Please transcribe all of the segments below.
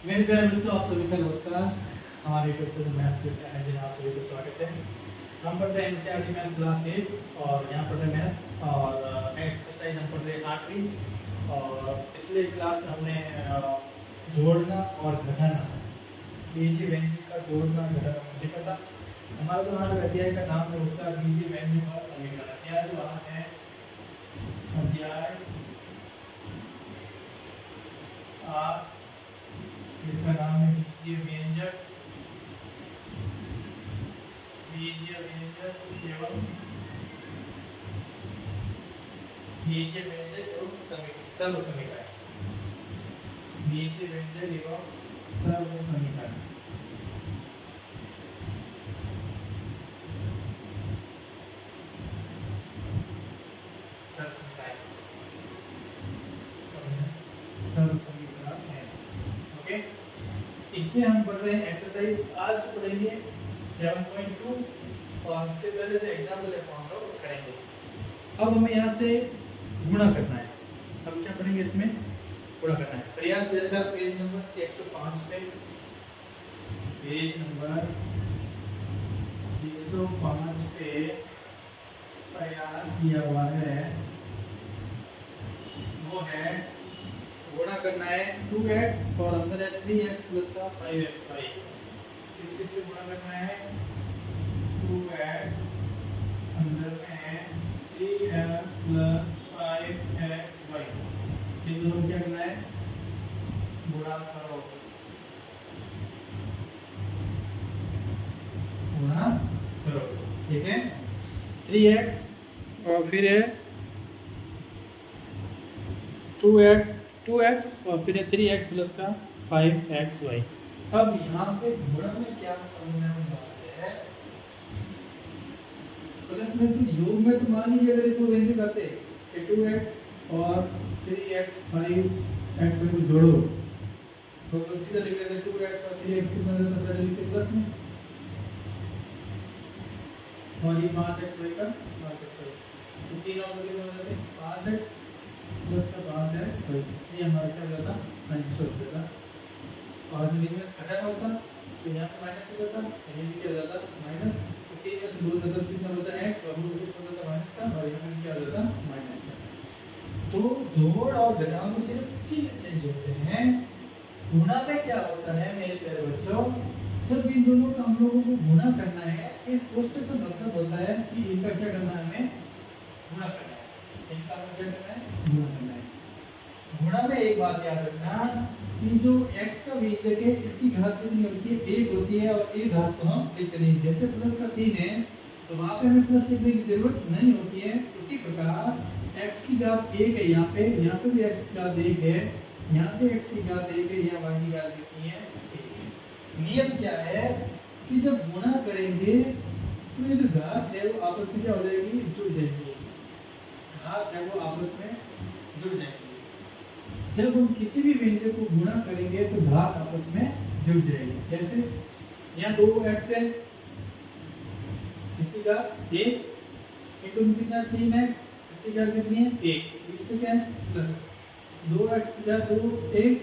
मेरे प्यारे बच्चों, आप सभी का नमस्कार। हमारे YouTube channel maths with energy में आप सभी का स्वागत है। हम पढ़ रहे हैं एनसीईआरटी मैथ्स क्लास 8 और यहाँ पढ़ रहे हैं मैथ्स और एक्सरसाइज हम पढ़ रहे हैं 8वीं। और पिछले क्लास में हमने जोड़ना और घटाना, बीजीय व्यंजक का जोड़ना घटाना सीखा था। हमारा जो आज अध्याय का नाम है उसका बीजीय व्यंजक और समीकरण। अध्याय जो है अध्याय जिसका नाम है बीजीय व्यंजक एवं बीजीय व्यंजक एवं सर्व समीकरण। बीजीय व्यंजक एवं सर्व समीकरण। सर्व समीकरण है। ओके, इसमें हम पढ़ रहे हैं एक्सरसाइज। आज पढ़ेंगे 7.2 और इससे पहले जो एग्जाम्पल है हम लोग करेंगे। अब हमें यहाँ से गुणा करना है। अब क्या पढ़ेंगे, इसमें गुणा करना है। प्रयास दिया पेज नंबर 105 पे, पेज नंबर 105 पे प्रयास किया हुआ है। वो है गुणा करना है 2x और अंदर है 3x प्लस का 5xy। किससे गुणा करना है? 2x अंदर में है 3x प्लस 5xy। इन दोनों क्या करना है? गुणा करो, गुणा करो। ठीक है, 3x और फिर है 2x और फिर है 3x प्लस का 5xy। अब यहाँ पे गुणन में क्या समझने वाले हैं? प्लस में तो योग में तो मान लीजिए अगर दो व्यंजक आते कि 2x और 3x 5xy को जोड़ो तो सीधा लिख लेते 2x और 3x कितना देता है? पहले लिखते प्लस में और ये 5xy का 5xy तो तीन और कितना हो जाते 5x प्लस का 5x। ये हमारा क्या हो जाता? माइनस हो जाता। और जो इनमें घटाना होता तो यहाँ पे माइनस हो जाता, ये भी क्या हो जाता? माइनस। तो 3 में से 2 जाता कितना होता है? x और 2 हो जाता माइनस का और यहाँ पे क्या हो जाता? माइनस का। तो जोड़ और घटाव में सिर्फ चिन्ह चेंज होते हैं। गुणा में क्या होता है मेरे प्यारे बच्चों? जब इन दोनों का हम लोगों को गुणा करना है, इस कोष्टक का मतलब होता है कि इनका क्या करना है? हमें गुणा करना है। इनका हमें क्या करना है? गुणा करना है। गुणा में एक बात याद रखना कि जो x का व्यंजक है इसकी घात कितनी होती है? 1 होती है और एक घात को हम लिखते नहीं। जैसे प्लस का 3 है तो वहां पे हमें प्लस लिखने की जरूरत नहीं होती है। उसी प्रकार x की घात 1 है, यहाँ पे भी x की घात 1 है, यहाँ पे x की घात 1 है, यहाँ y की घात कितनी है? 1। नियम क्या है कि जब गुणा करेंगे तो ये जो घात है वो आपस में क्या हो जाएगी? जुड़ जाएगी। घात है वो आपस में जुड़ जाएगी। जब हम किसी भी व्यंजक को गुणा करेंगे तो घात आपस में जुड़ जाएगी। जैसे यहाँ 2x है, इसकी घात 1 इनटू कितना 3x, इसकी घात कितनी है? 1। इससे क्या है? प्लस 2x की घात 2 1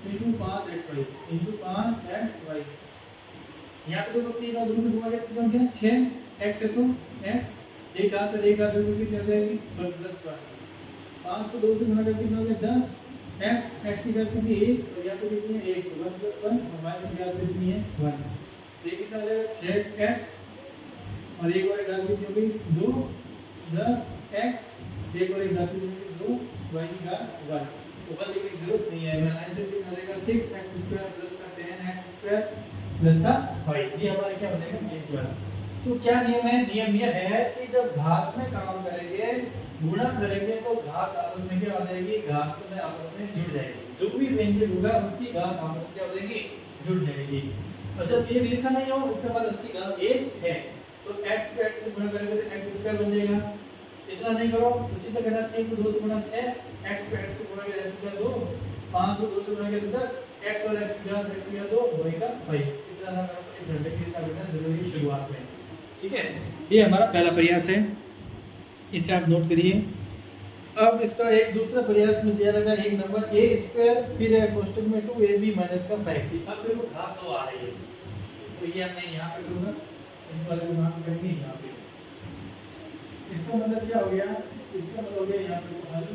इनटू 5xy इनटू 5xy। यहाँ पे तो 3 और 2 को गुणा करके कितना हो गया? 6x है तो x एक घात और एक घात जोड़ के कितनी हो जाएगी? प्लस 5 को 2 से गुणा करके कितना हो गया? 10। x की घात कितनी है? 1 और यहाँ पे कितनी है? 1 तो 1 प्लस 1 और y की घात कितनी है? 1। तो ये कितना हो जाएगा? 6x और एक और एक घात कितनी हो गई? 2 10x एक और एक घात कितनी हो गई? 2 y की घात 1। तो 1 लिखने की जरूरत नहीं है। हमारा आंसर कितना हो जाएगा? 6x² प्लस का 10x² प्लस का y। ये हमारा क्या हो जाएगा? ये वाला। तो क्या नियम है? नियम यह है कि जब घात में काम करेंगे, गुणा करेंगे तो घात आपस में क्या हो जाएगी? घात में आपस में जुड़ जाएगी। जो भी व्यंजक होगा उसकी घात आपस में क्या हो जाएगी? जुड़ जाएगी। और जब ये लिखा नहीं हो उसके बाद उसकी घात 1 है तो x को x से गुणा करेंगे तो x² बन जाएगा। इतना नहीं करो तो सीधा करना 3 को 2 से गुणा 6, x को x से गुणा करें x का 2, 5 को 2 से गुणा करें 10, x और x की घात 2 y का 5। इतना ना करो, 1 घंटे की इतना करना जरूरी है शुरुआत में। ठीक है, ये हमारा पहला प्रयास है, इसे आप नोट करिए। अब इसका एक दूसरा प्रयास में दिया लगा एक नंबर ए स्क्वायर फिर है कोष्टक में 2ab माइनस का 5c। अब देखो घात तो आ रही है तो ये मैं यहाँ पे करूँगा, इस वाले को नाम करेंगे यहाँ पे। इसका मतलब क्या हो गया, इसका मतलब हो गया यहाँ पे हल,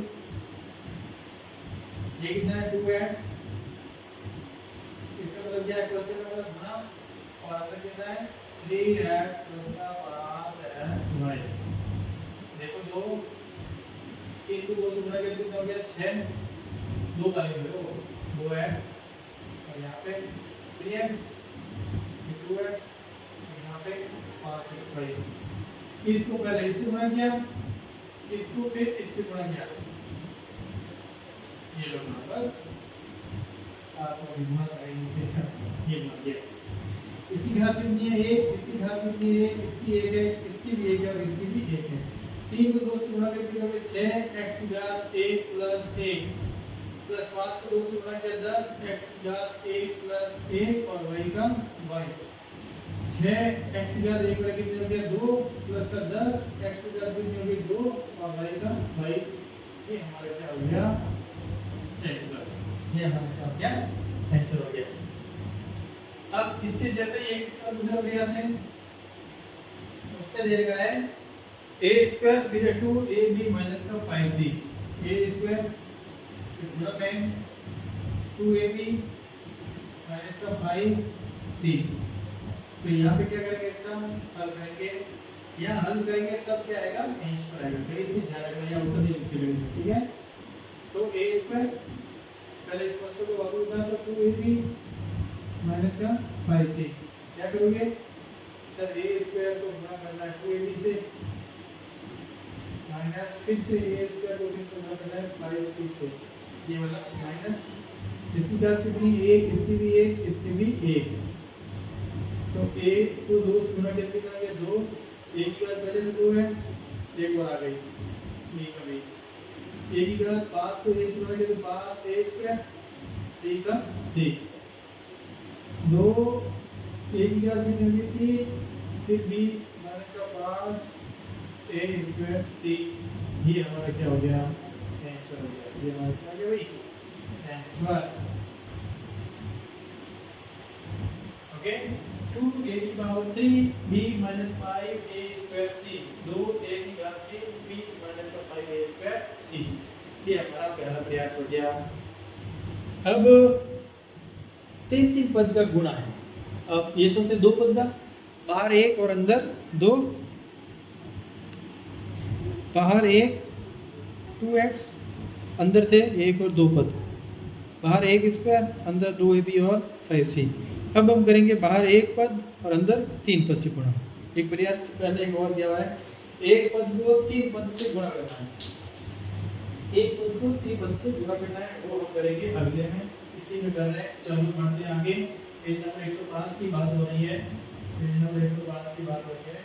ये कितना है 2x, इसका मतलब क्या है कोष्टक में मतलब गुना और अंदर कितना है 3x प्लस का 5y। देखो दो 3 को 2 से गुणा करके कितना हो गया 6, 2 का ले लो 2x और यहाँ पे 3x 2x यहाँ पे 5xy। इसको पहले इससे गुणा किया, इसको फिर इससे गुणा किया, ये लो ना बस आपको दिमाग आएंगे ये लो ये। इसकी घात कितनी है 1, इसकी घात कितनी है 1, इसकी 1 है, इसकी भी 1 है और इसकी भी 1 है। 3 को 2 से गुणा करके होगा 6x की घात 1 प्लस 1 प्लस 5 को 2 से गुणा किया 10x की घात 1 प्लस 1 और y का y। 6x की घात 1 कितने हो गया 2 प्लस का 10 x की घात कितनी हो गई 2 और y का y। ये हमारा क्या हो गया आंसर, ये हमारा क्या हो गया आंसर हो गया। अब इसके जैसे ही एक इसका दूसरा प्रयास है, उसका दे रखा है a स्क्वायर फिर 2ab माइनस का 5c। a स्क्वायर फिर गुणा करें 2ab माइनस का 5c। तो यहाँ पे क्या करेंगे, इसका हल करेंगे, यहाँ हल करेंगे तब क्या आएगा आंसर आएगा। कहीं भी ध्यान रखना या उत्तर नहीं लिखते रहेंगे, ठीक है। तो a स्क्वायर पहले इस वस्तु को वापस उतार तो 2ab माइनस का 5c। क्या करोगे सर a स्क्वायर को गुणा करना है 2ab से माइनस फिर से a स्क्वायर को किससे गुणा करना है 5c से, ये वाला माइनस इसकी घात कितनी 1, इसकी भी 1, इसकी भी 1। तो a को 2 से गुणा करके कितना आ गया 2, a की घात पहले से 2 है, एक और आ गई ये कभी a की घात 5 को a से गुणा करके 5a स्क्वायर c का c। 2 a की घात कितनी होगी 3 फिर b माइनस का 5 a स्क्वायर c। ये हमारा क्या हो गया आंसर हो गया, ये हमारा क्या हो गया भाई आंसर। ओके 2a की power 3 b minus 5a square c, 2a की घात 3 b माइनस का 5a स्क्वायर c। ये हमारा पहला प्रयास हो गया। अब 3 पद का गुणा है। अब ये तो थे 2 पद का, बाहर 1 और अंदर 2, बाहर 1 2x अंदर थे 1 और 2 पद, बाहर 1 स्क्वायर अंदर 2ab और 5c। अब हम करेंगे बाहर 1 पद और अंदर 3 पद से गुणा। एक प्रयास पहले एक और दिया हुआ है, 1 पद को 3 पद से गुणा करना है, 1 पद को 3 पद से गुणा करना है, वो हम करेंगे अगले में, इसी में कर रहे हैं। चलो बढ़ते हैं आगे। पेज नंबर 105 की बात हो रही है, पेज नंबर 105 की बात हो रही है।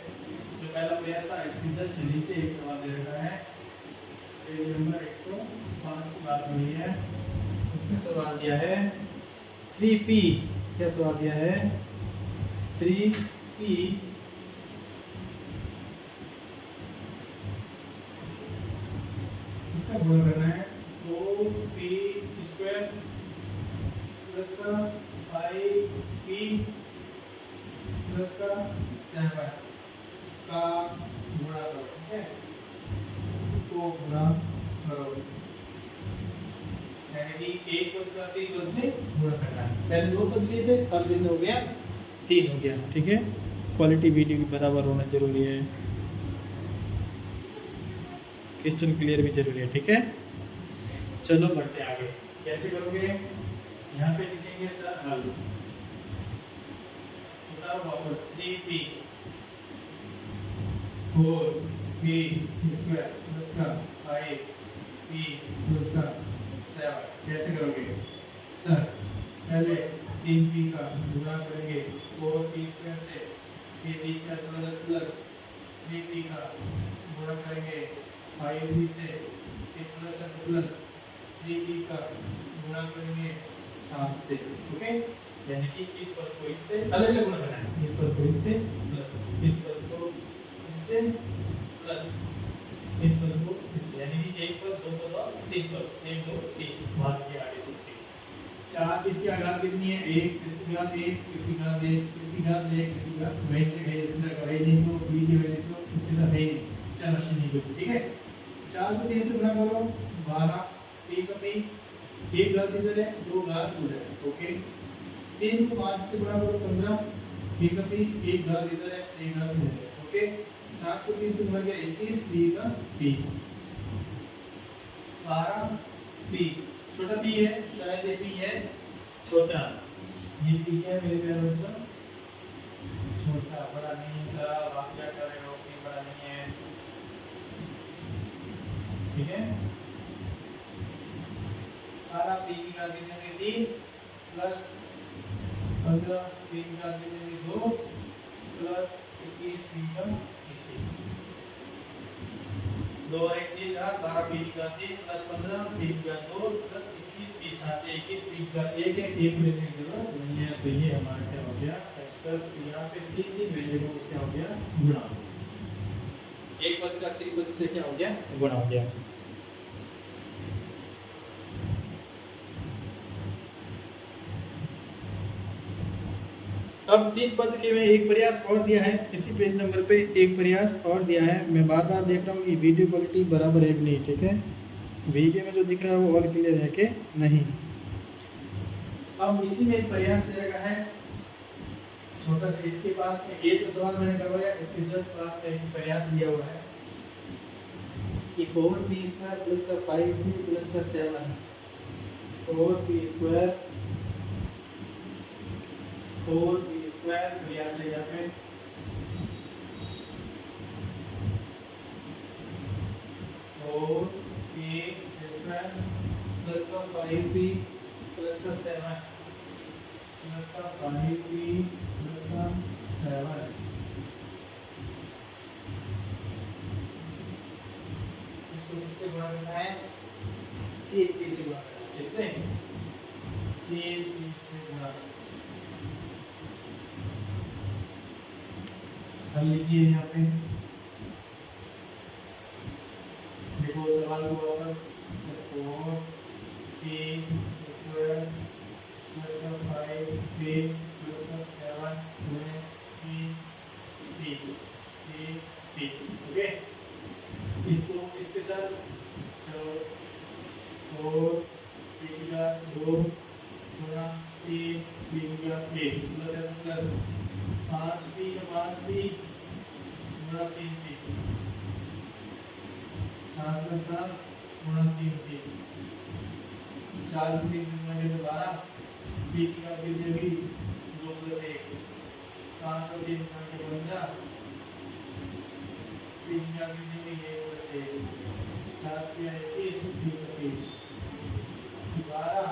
जो पहला प्रयास था इसके जस्ट नीचे एक सवाल दे रखा है, पेज नंबर 105 की बात हो रही है। उसमें सवाल दिया है 3p, क्या सवाल दिया है 3p इसका गुणा करना है 2p स्क्वायर प्लस का 5p प्लस का 7 का गुणा करो, ठीक है, तो गुणा करो, यानी कि 1 पद का 3 पद से गुणा करना है। पहले 2 पद लिए थे, अब दिन हो गया 3 हो गया, ठीक है। क्वालिटी वीडियो भी बराबर होना जरूरी है, क्रिस्टल क्लियर भी जरूरी है, ठीक है। चलो बढ़ते आगे। कैसे करोगे, यहाँ पे लिखेंगे सर हल, बताओ वापस 3p 4p स्क्वायर प्लस का 5p प्लस का 7। कैसे करोगे सर, पहले 3p का गुणा करेंगे 4p स्क्वायर से, फिर p स्क्वायर प्लस 3p का गुणा करेंगे 5p से, फिर प्लस 3p का गुणा करेंगे 7 से, ओके। यानी कि इस पद को इससे अलग अलग गुणा करना है, इस पद को इससे प्लस, इस पद को इससे प्लस, इस पद को इससे, यानी कि एक पद, दो पद और तीन पद, एक दो तीन, भाग के आगे दो तीन। चार इसकी आघात कितनी है? एक, इसकी घात एक, इसकी घात एक, इसकी घात एक, इसकी घात मैट्रिक है, इसका करे नहीं तो बीजे वैल्यू तो इसके साथ है चार राशि नहीं कुछ, ठीक है। 4 को 3 से गुणा करो 12, 3 का 3, एक घात इधर है, दो घात उधर है, ओके। 3 को 5 से गुणा करो 15, 3 का 3, एक घात इधर है, एक घात इधर है, ओके। 7 को 3 से गुणा किया 21, 3 का 3, 12 पी, छोटा पी है, शायद ये पी है छोटा, ये पी है मेरे प्यारे बच्चों, छोटा, बड़ा नहीं। सर आप क्या कर रहे हो? पी बड़ा नहीं है, ठीक है। 12 पी की घात देंगे 3 प्लस 15 पी की घात देंगे 2 प्लस 21 पी का 2 और 1 3 घात 12 पी की घात 3 प्लस 15 पी की घात 2 प्लस 21 पी साथ 21 पी का 1 है, 1 लेने की जरूरत नहीं है। तो ये हमारा क्या हो गया? आंसर यहाँ पे 3 वेरिएबल को क्या हो गया? गुणा। एक पद का 3 पद से क्या हो गया? गुणा हो गया। अब 3 पद के में एक प्रयास और दिया है, इसी पेज नंबर पे एक प्रयास और दिया है। मैं बार बार देख रहा हूँ कि वीडियो क्वालिटी बराबर है कि नहीं, ठीक है। वीडियो में जो दिख रहा है वो और क्लियर है कि नहीं। अब इसी में एक प्रयास दिया गया है छोटा सा, इसके पास में ये जो सवाल मैंने करवाया इसके जस्ट पास में एक प्रयास दिया हुआ है कि 4p² प्लस का 5p प्लस का 7, 4p² प्रयास है यहाँ पे 4p² प्लस का 5p प्लस का 7 प्लस का 5p प्लस का 7, इसको किससे गुणा करना है? 3p से गुणा करना है, किससे? 3p से गुणा करना। हल लिखिए यहाँ पे, देखो सवाल को वापस, 4p² प्लस का 5p प्लस का 7 गुणे p, ओके। इसको इसके साथ चलो 4p का 2 गुणा p का 1 प्लस 5p का 5p गुणा 3p, 7 का 7 गुणा 3p, 4 को 3 से गुणा किया तो 12, p की घात कितनी 2 प्लस 1, 5 को 3 गुणा किया 15, p की घात कितनी 1 प्लस 1, 7 किया 21, p का 3, 12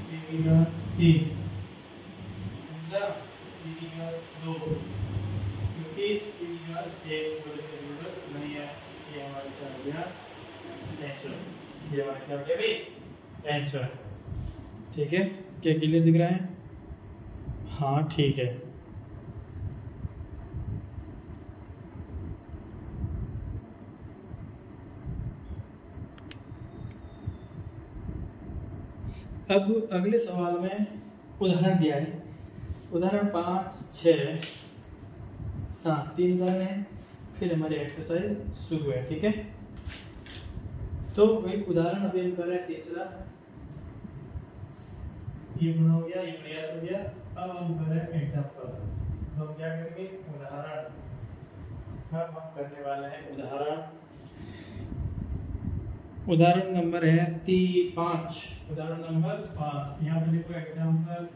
p की घात 3, 15 p की घात 2, 21 p की घात 1 बोलने की जरूरत नहीं है। ये हमारा क्या हो गया? आंसर। ये हमारा क्या हो गया भाई? आंसर, ठीक है। क्या क्लियर दिख रहा है? हाँ ठीक है। अब अगले सवाल में उदाहरण दिया है, उदाहरण 5, 6, 7, 3 उदाहरण है, फिर हमारी एक्सरसाइज शुरू है, ठीक है। तो वही उदाहरण अभी हम कर रहे हैं तीसरा, ये गुणा हो गया, ये प्रयास हो गया। अब हम कर रहे हैं एग्जांपल। तो हम क्या करेंगे? उदाहरण। अब हम करने वाले हैं उदाहरण, उदाहरण नंबर है 5, उदाहरण नंबर 5। यहाँ पे देखो एग्जांपल,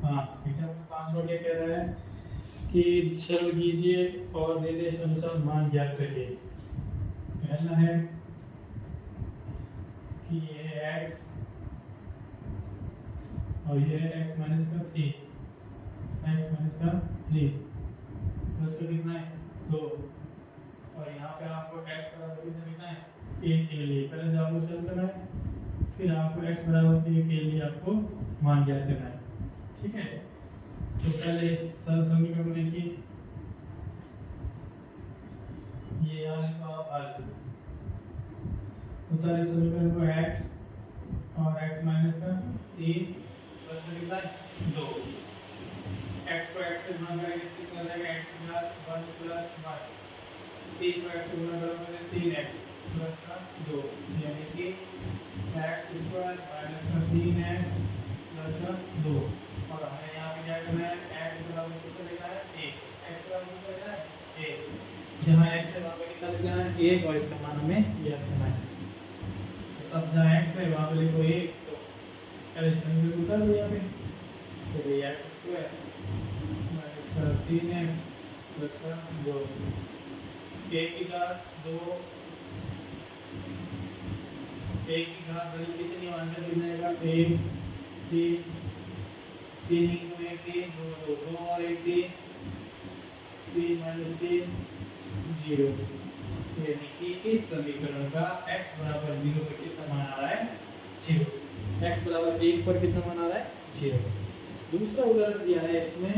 हाँ एग्जांपल 5 और क्या कह रहा है कि सरल कीजिए और निर्देश अनुसार मान ज्ञात करिए। पहला है कि ये है x और ये है x माइनस का 3, प्लस का कितना है 2, और यहाँ पे आपको x बराबर कितना लिखना है? 1 के लिए पहले जो आपको सरल करना है, फिर आपको x बराबर 1 के लिए आपको मान ज्ञात करना है, ठीक है। तो पहले इस सरल समीकरण को लिखिए, यहाँ लिखो आप हल। उतारे समीकरण को x और x माइनस का 3 प्लस में कितना है 2। x को x से गुणा करेंगे तो कितना आ जाएगा x प्लस 1 प्लस 1। 3 को x से गुणा करोगे तो 3x प्लस का 2 यानी कि x स्क्वायर माइनस का 3x प्लस का 2। और हमें यहाँ पे क्या करना है x बराबर कितना लिखा है 1। x बराबर कितना लिखा है 1। जहाँ x है वहाँ पे कितना लिखना है 1 और इसका मान हमें याद करना है। तो सब जहाँ x है वहाँ पे लिखो 1 तो कैलकुलेशन में उतार दो यहाँ पे। तो ये x स्क्वायर माइनस का 3x प्लस का 2 1 की घात 2 1 की घात बड़ी कितनी आंसर मिल जाएगा 1 3 3 into 1 3 2 2 और 1 3 3 minus 3 0। यानी कि इस समीकरण का x बराबर 0 पर कितना मान आ रहा है 0। x बराबर 1 पर कितना मान आ रहा है 0। दूसरा उदाहरण दिया है इसमें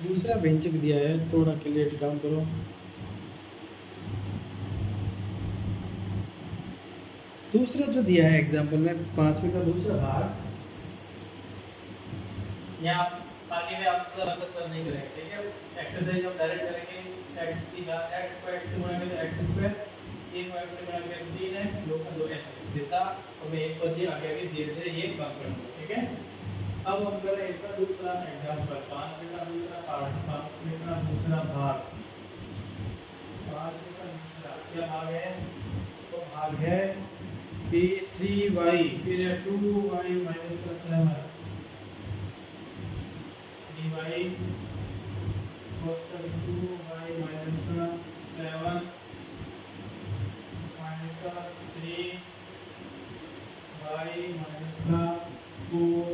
दूसरा व्यंजक दिया है थोड़ा क्लियर डाउन करो। दूसरा जो दिया है एग्जांपल में 5वें का दूसरा भाग यहाँ आगे में आप प्लस कर नहीं करेंगे ठीक है। एक्सरसाइज हम डायरेक्ट करेंगे x की घात x को x से गुणा करें तो x स्क्वायर 3 को x से गुणा करें तो 3x 2 का 2s सीधा हमें एक पद ये आगे आगे धीरे धीरे ये कम करना ठीक है। अब हम करें इसका दूसरा एग्जांपल 5वें का दूसरा पार्ट 5वें का दूसरा भाग 5वें का दूसरा क्या भाग है तो भाग है p3y फिर 2y minus का 7 dy cos का 2y minus का 7 minus का 3y minus का 4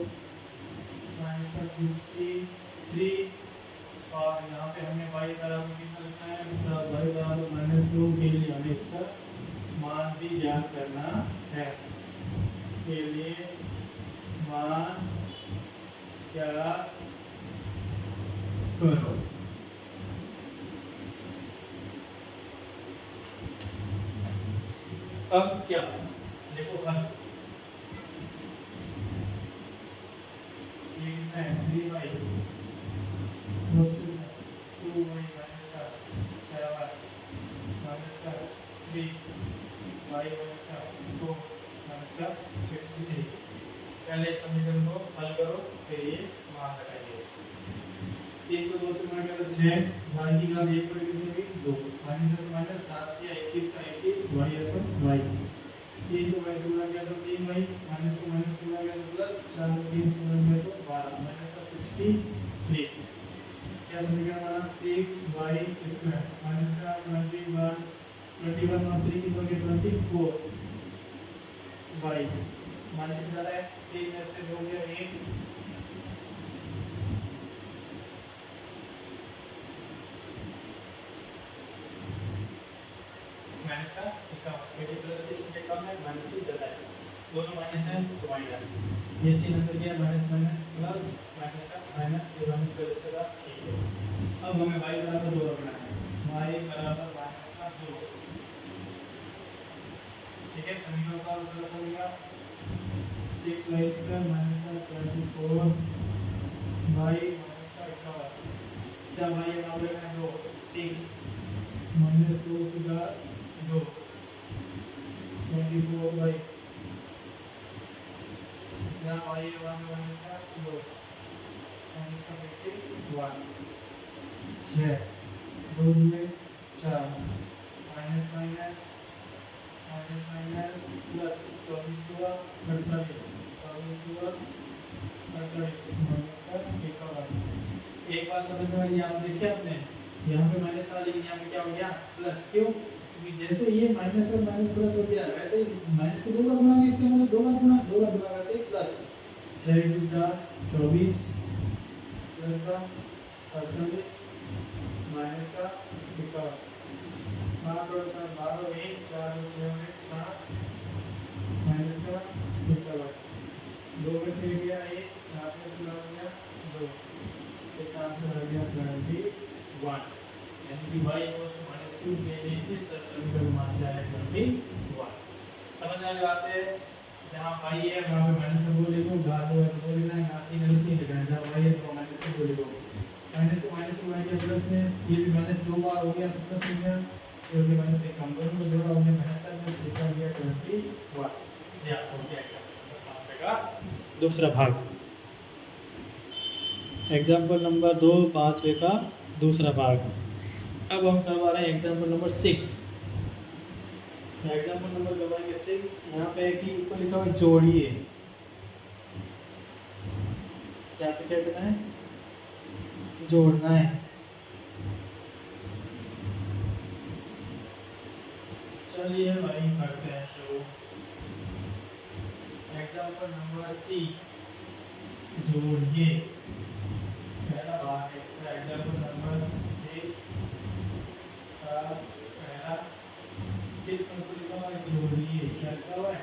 minus का 63 और यहाँ पे हमें y बराबर कितना लिखना है y बराबर -2 के लिए हमें इसका मान भी ज्ञात करना है। के लिए मान ज्ञात करो। अब क्या देखो हल ये 3y 2y minus का 7 minus का 3y minus का 2 minus का 63। पहले समीकरण को हल करो फिर ये मान लगाइए। 3 को 2 से गुणा करें तो 6 y की घात 1 पर कितनी होगी 2 माइनस माइनस 7 या 21 का 21 y अपन y 3 को y से गुणा किया तो 3y माइनस को माइनस से गुणा किया तो प्लस 4 को 3 से गुणा किया तो 12 माइनस का 63। क्या समीकरण बना 6y स्क्वायर माइनस का 21 और 3 की जगह 24 y माइनस कितना है 3 में से 2 गया 1 माइनस का 51 प्लस इसमें कम है माइनस की ज्यादा है दोनों माइनस है तो माइनस ये चिन्ह अंदर गया माइनस माइनस प्लस माइनस का माइनस ये माइनस कर देगा ठीक है। अब हमें y बराबर 2 रखना है y बराबर माइनस का 2 ठीक है। समीकरण का आंसर हो गया 6y स्क्वायर माइनस का 24 y माइनस का 51 जब y यहाँ पे है 2 6 माइनस 2 की घात 2 24y यहाँ y 1 माइनस का 2 माइनस का 51 6 2 में 4 minus minus minus minus plus 24 हुआ 48 24 हुआ 48 माइनस का 51। एक बात समझ में आई यहाँ देखिए आपने यहाँ पे माइनस था लेकिन यहाँ पे क्या हो गया प्लस क्यों क्योंकि जैसे ये माइनस और माइनस प्लस हो गया वैसे ही माइनस को 2 बार गुणा इसके मतलब 2 बार गुणा करते प्लस 6 × 4 24 प्लस का 48 माइनस का 51 5 और 4 12 1 4 और 6 में 7 माइनस का 51 2 में से गया 1 7 में से लग गया 2 इसका आंसर आ गया 21 यानी टू देने की समीकरण मान जाए 21। समझ आ जाते हैं। जहाँ y है वहाँ पे माइनस का 2 लिखो, घात है तो 2 लिखना है, घात 3 है तो 3 लिखना है। जहाँ y है तो माइनस का 2 लिखो, माइनस को माइनस को आएगा प्लस में, ये भी माइनस 2 बार हो गया तो प्लस हो गया, ये भी माइनस एक कम दोनों को जोड़ा हमने 72 में लिखा गया 21। या हो गया एग्जांपल का दूसरा भाग। एग्जांपल नंबर 2 पांचवे का दूसरा भाग। अब हम करवा रहे हैं एग्जांपल नंबर 6। एग्जांपल नंबर करवाएंगे 6। यहाँ पे कि ऊपर लिखा हुआ जोड़िए, क्या करना है, जोड़ना है। चलिए भाई करते हैं शुरू। एग्जांपल नंबर 6 जोड़िए, पहला भाग है इसका। एग्जांपल नंबर 6 का पहला 6 नंबर लिखा हुआ है जोड़िए, क्या लिखा हुआ है,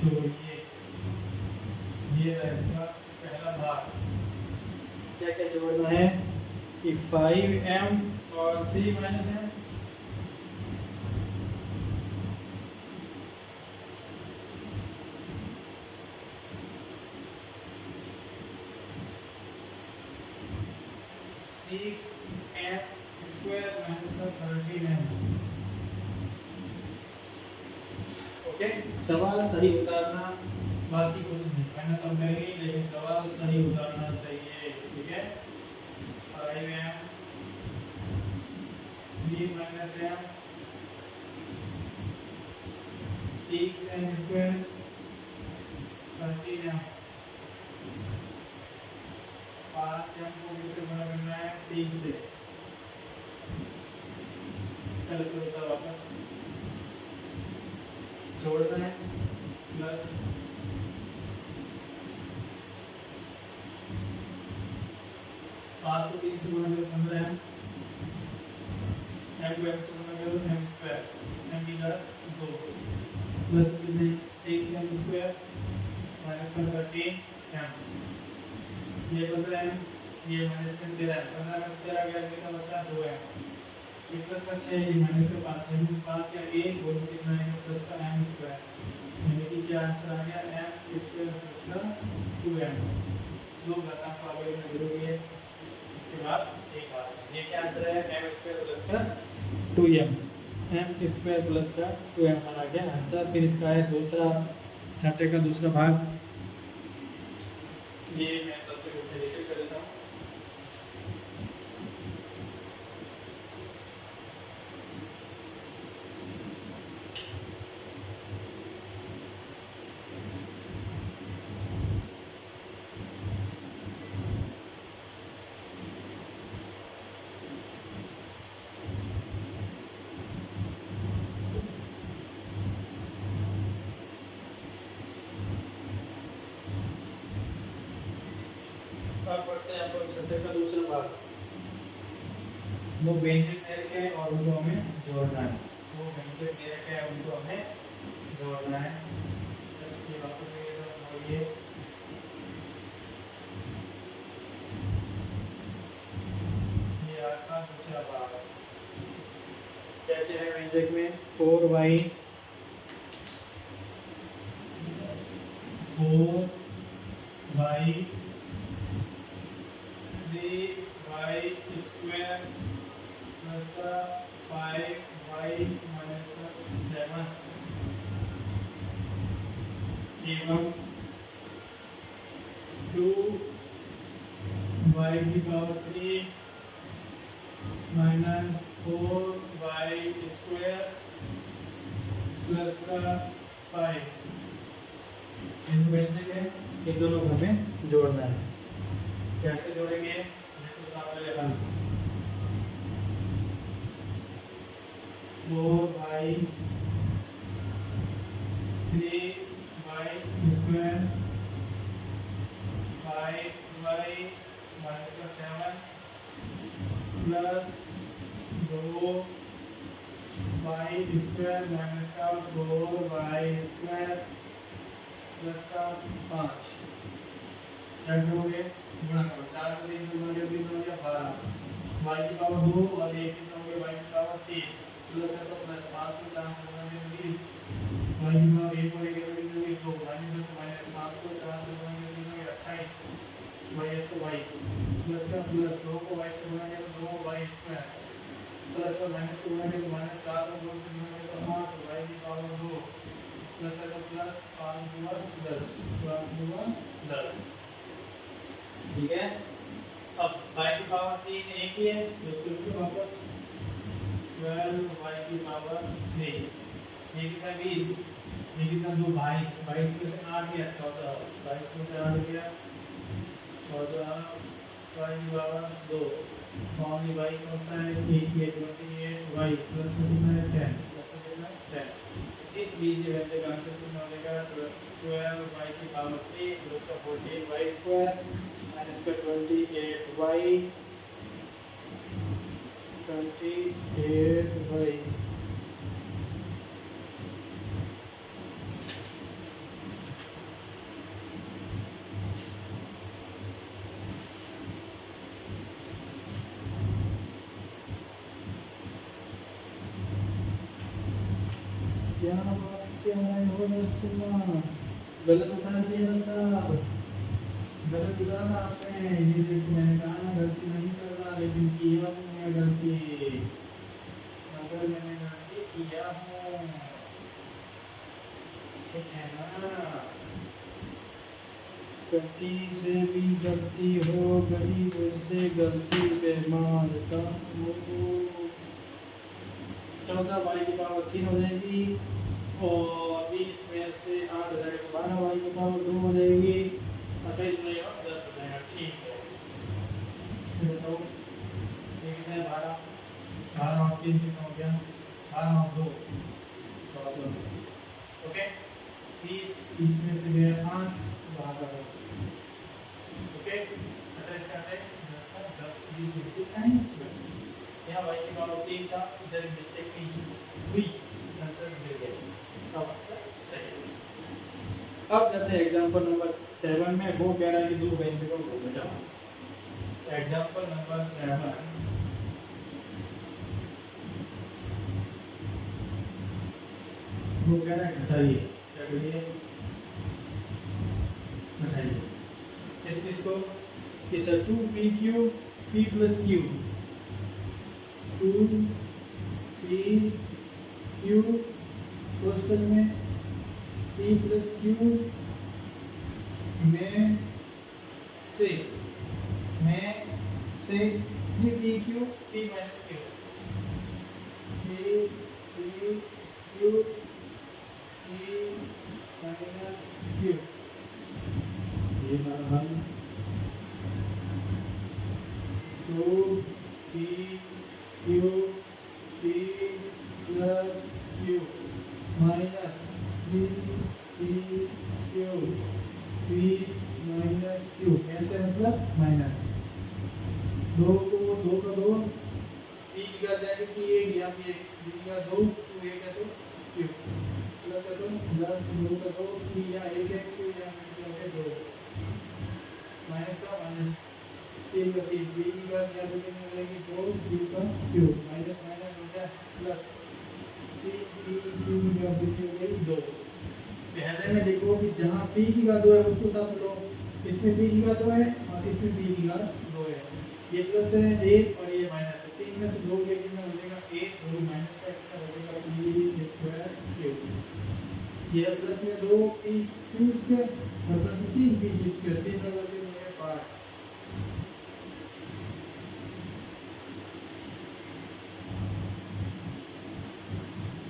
जोड़िए। ये है इसका पहला भाग। क्या क्या जोड़ना है कि 5m और 3 माइनस है, ओके। सवाल सही उतारना, बाकी कुछ नहीं, मेहनत हम करेंगे लेकिन सवाल सही उतारना चाहिए, ठीक है। 5m 3 minus m 6m square 13m, 5m को किससे गुणा करना है, 3 से। कैलकुलेटर वापस जोड़ना है, प्लस 5 को 3 से गुणा करो 15m, m को m से गुणा करो m स्क्वायर, m की घात 2 प्लस कितने 6m स्क्वायर माइनस 13m, ये 15m, ये माइनस में 13m, 15 में 13 गया, कितना बचा 2m, ये प्लस का 6, ये माइनस का 5 है, 5 का 1 और कितना है प्लस का m स्क्वायर, यानी कि क्या आंसर आ गया m स्क्वायर प्लस का 2m। दो घातांक को आगे में जोड़ोगे, उसके बाद एक बार ये क्या आंसर है, m स्क्वायर प्लस का 2m, m स्क्वायर प्लस का 2m हमारा क्या आंसर। फिर इसका है दूसरा छठे का दूसरा भाग, ये मैं सबसे पहले लिख कर देता हूँ। पढ़ते हैं आपको छठे का दूसरा भाग। वो व्यंजक दे रखे हैं और उनको हमें जोड़ना है, वो व्यंजक दे रखे हैं उनको हमें जोड़ना है। चलिए वापस बोलिए, ये आपका दूसरा भाग क्या क्या है व्यंजक में, 4y 3y स्क्वायर प्लस का 5y माइनस का 7 एवं 2y की power 3 minus 4y square plus का 5, इन व्यंजक है, इन दोनों को हमें जोड़ना है। कैसे जोड़ेंगे, देखो सामने लिखा 4y 3y square 5y minus का 7 प्लस 2y स्क्वायर माइनस का 4y स्क्वायर प्लस का 5, क्या करोगे, गुणा करो, 4 को 3 से गुणा किया 3 हो गया 12, y की पावर 2 और ये कितना हो गया y की पावर 3 प्लस है तो प्लस 5 को 4 से गुणा करके 20 y की पावर 1 और 1 की वैल्यू 2 माइनस है तो माइनस 7 को 4 से गुणा करके 3 हो गया 28 y है तो y प्लस का प्लस 2 को y से गुणा किया तो 2y स्क्वायर प्लस का माइनस को गुणा किया तो माइनस 4 को 2 से गुणा किया तो 8 y की पावर 2 प्लस है तो प्लस 5 दूना 10 5 दूना 10 ठीक है। अब y की पावर 3 एक ही है तो इसको लिखो वापस 12 y की पावर 3 ये कितना 20 ये कितना 2 22 22 में से 8 गया 14 22 में से 8 गया 14 y की पावर 2 कौन y कौन सा है एक ये 28 y प्लस में कितना है 10 प्लस में कितना है 10 इस बीच व्यंजक का आंसर कितना हो जाएगा 12 y की पावर 3 प्लस का 14 y स्क्वायर माइनस का 28 y 28 y क्या बात क्या हो रहा गलत उठा दिया साहब गलत उठाना आपने ये देखो मैंने कहा ना गलती नहीं करना लेकिन किया हूँ मैं गलती अगर मैंने गलती किया हूँ ठीक है ना गलती से भी गलती हो गई उससे गलती बेमार का हो 14 y की पावर 3 हो जाएगी और 20 में से 8 हो जाएगा 12 y की पावर 2 हो जाएगी 28 नहीं और 10 हो जाएगा ठीक है फिर बताओ ये कितना है 12 और 3 कितना हो गया 12 और 2 14 ओके 30 में से गया 8 12 ओके 28 का 28 10 का 10 20 कितना है यहाँ y की पावर 3 था इधर मिस्टेक हुई आंसर मिल गया अब सही। अब जाते हैं एग्जांपल नंबर 7 में वो कह रहा है कि दो व्यंजकों को घटाओ। एग्जांपल नंबर 7 वो कह रहा है घटाइए क्या करिए घटाइए इसको इस 2pq p plus q 2pq question में p plus q में से 3pq p minus q 3pq p minus q ये हमारा हल 2pq p plus q minus 3pq p minus q ऐसे मतलब माइनस दो को दो का दो p की कर जाएगी p एक यहाँ पे p का दो q एक है तो q प्लस है तो 10 दो का दो p यहाँ एक है q यहाँ पे दो माइनस का माइनस 3 का 3 p की कर यहाँ पे कितनी मिलेगी 2 q का q माइनस माइनस हो गया प्लस 3 p q की कर कितनी हो गई 2। पहले में देखो कि जहाँ p की का 2 है उसको साथ लो इसमें p की का 2 है और इसमें p की का 2 है ये प्लस है 1 और ये माइनस है 3 में से 2 के कितना हो जाएगा 1 और माइनस का कितना हो जाएगा p स्क्वायर q ये प्लस में 2 p q स्क्वायर और प्लस में 3 p q स्क्वायर 3 का वर्ग हो गया 5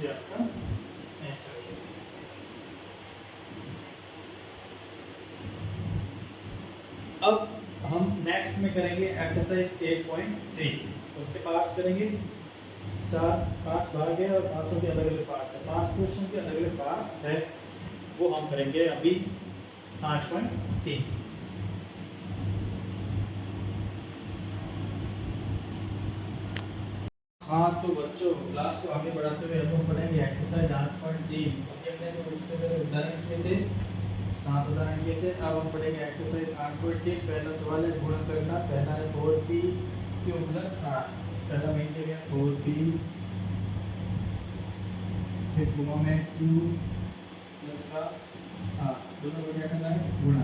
ये आपका आंसर है। अब हम नेक्स्ट में करेंगे एक्सरसाइज 8.3 उसके पार्ट्स करेंगे 5 भाग है और 5 के अलग अलग पार्ट्स है 5 क्वेश्चन के अलग अलग पार्ट्स है वो हम करेंगे अभी 8.3। हाँ तो बच्चों क्लास को आगे बढ़ाते हुए हम पढ़ेंगे एक्सरसाइज 8.3 हमने जो इससे पहले उदाहरण किए थे 7 उदाहरण किए थे अब हम पढ़ेंगे एक्सरसाइज 8.3। पहला सवाल है गुणा करना पहला है 4p क्यू प्लस आर, पहला वहीं से गया 4p, फिर गुणा में q प्लस का आर, दोनों को क्या करना है गुणा,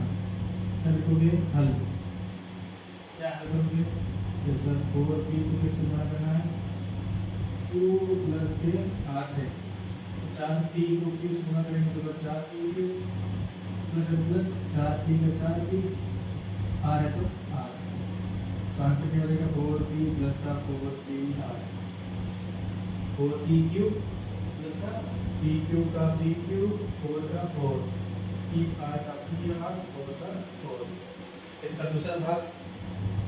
फिर लिखोगे हल, क्या हल करोगे, तो सर 4p को किससे गुणा करना है, q प्लस के आर से, 4p को q से गुणा करेंगे तो 4p प्लस 4p का 4p, आर है तो आर, तो आंसर क्या हो जाएगा 4p प्लस का 4p आर, 4pq प्लस का pq का pq, 4 का 4, pr का pr, 4 का 4। इसका दूसरा भाग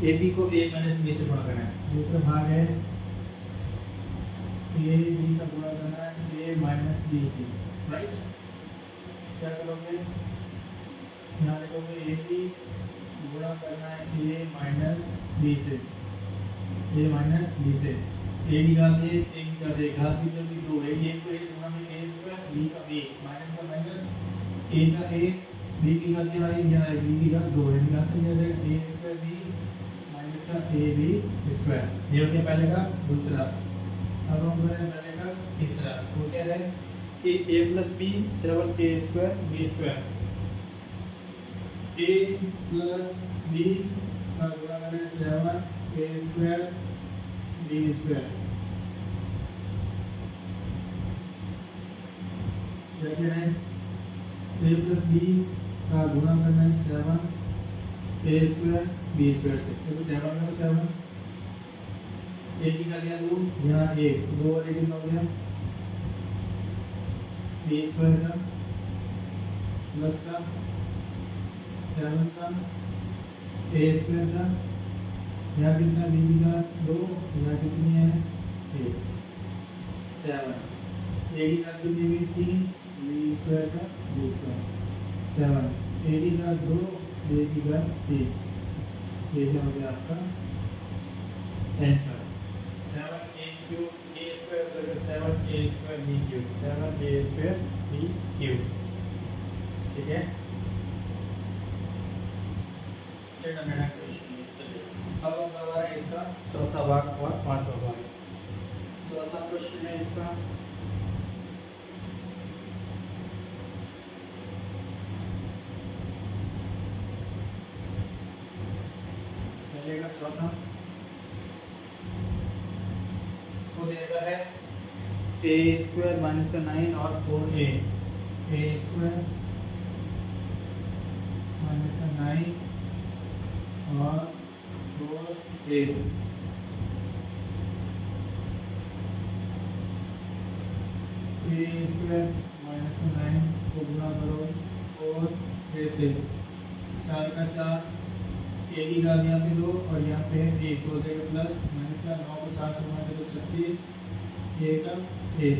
ab को a माइनस b से गुणा करना है, दूसरा भाग है a b का गुणा करना है a माइनस b से, राइट। क्या करोगे, यहाँ लिखोगे a b गुणा करना है a माइनस b से, a माइनस b से, a निकाल दे, a निकाल दे, घात की जल्दी दो है, a को a से गुणा में a स्क्वायर, b का b, माइनस का माइनस, a का a, b की घात क्या है, यहाँ है b की घात 2 है, निकाल से क्या जाएगा a स्क्वायर b माइनस का a b स्क्वायर, ये हो गया पहले का दूसरा। अब हम करें पहले का तीसरा, वो क्या है कि a plus b 7a square b square, a plus b का गुणा करें 7a स्क्वायर b स्क्वायर, क्या कह रहे हैं, a प्लस b का गुणा करना है 7a स्क्वायर b स्क्वायर से, तो 7 का 7, a की का लिया 2, यहाँ a 2 और 1 हो गया, b स्क्वायर का प्लस का 7 का a स्क्वायर का, यहाँ कितना b की का 2, यहाँ कितनी है 1, 7, a की का कितनी हुई 3, b स्क्वायर का b स्क्वायर, 7, a की का 2, b की का 3, ये क्या हो गया आपका answer, 7a cube a square plus 7a square b cube, 7a square b cube, ठीक है। अब हम करवा रहे हैं इसका चौथा भाग और पांचवा भाग। चौथा क्वेश्चन है इसका, चलेगा चौथा, वो देगा है a स्क्वायर माइनस का 9 और 4a, a स्क्वायर माइनस का 9 और 4a, a स्क्वायर माइनस का 9 को गुणा करो 4a से, 4 का 4, a की घात यहाँ पे 2 और यहाँ पे 1 हो जाएगा प्लस, माइनस का 9 को 4 से गुणा करो 36, a का 1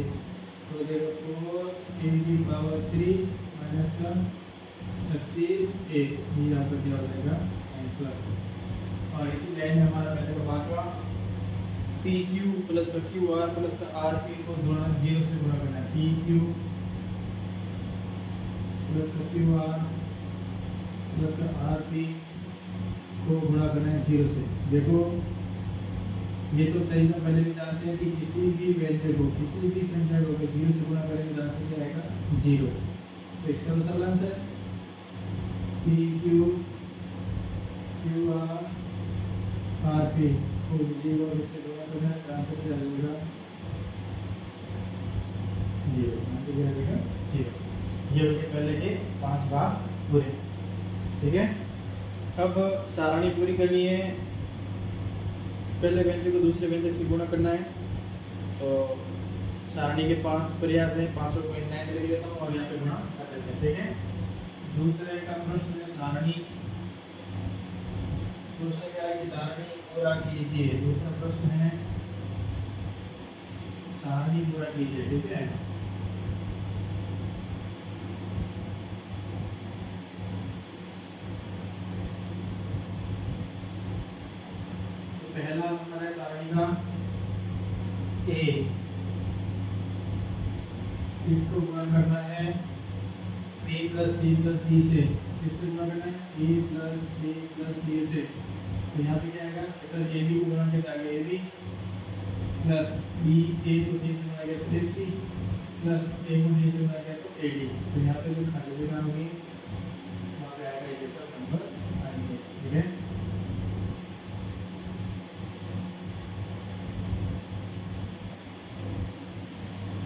हो जाएगा 4a की पावर 3 माइनस का 36 a, ये यहाँ पर क्या हो जाएगा आंसर। और इसी लाइन में हमारा पहले का पांचवा, पी क्यू प्लस का क्यू आर प्लस का आर पी को गुणा 0 से गुणा करना है, पी क्यू प्लस का क्यू आर प्लस का आर पी को गुणा करना है 0 से। देखो ये तो तरीका पहले भी जानते हैं कि किसी भी वैल्यू को, किसी भी संख्या को 0 से गुणा करेंगे तो आंसर क्या आएगा 0, तो इसका सरल answer P Q Q R R P को 0 से गुणा करना है, आंसर क्या आएगा 0, आंसर क्या आएगा 0। ये हो गए पहले के 5 भाग पूरे, ठीक है। अब सारणी पूरी करनी है, पहले व्यंजक को दूसरे व्यंजक से गुणा करना है, तो सारणी के 5 प्रयास हैं, 5 को इन लाइन में लिख देता हूँ और यहाँ पे गुणा कर देते हैं, ठीक है। दूसरे का प्रश्न है सारणी, दूसरा क्या है कि सारणी पूरा कीजिए, दूसरा प्रश्न है सारणी पूरा कीजिए, ठीक है। तो पहला नंबर है सारणी का ए, इसको गुणा करना है p plus c plus d से, किससे गुणा करना है, ए प्लस सी प्लस बी से। तो यहाँ पे क्या आएगा सर, ए बी को गुणा करके आएगा ए बी प्लस बी, ए को सी से गुणा किया तो ए सी प्लस ए को डी से गुणा किया तो ए डी। तो यहाँ पे जो खाली जगह होगी वहाँ पे आएगा ये सब नंबर आएंगे। ठीक है,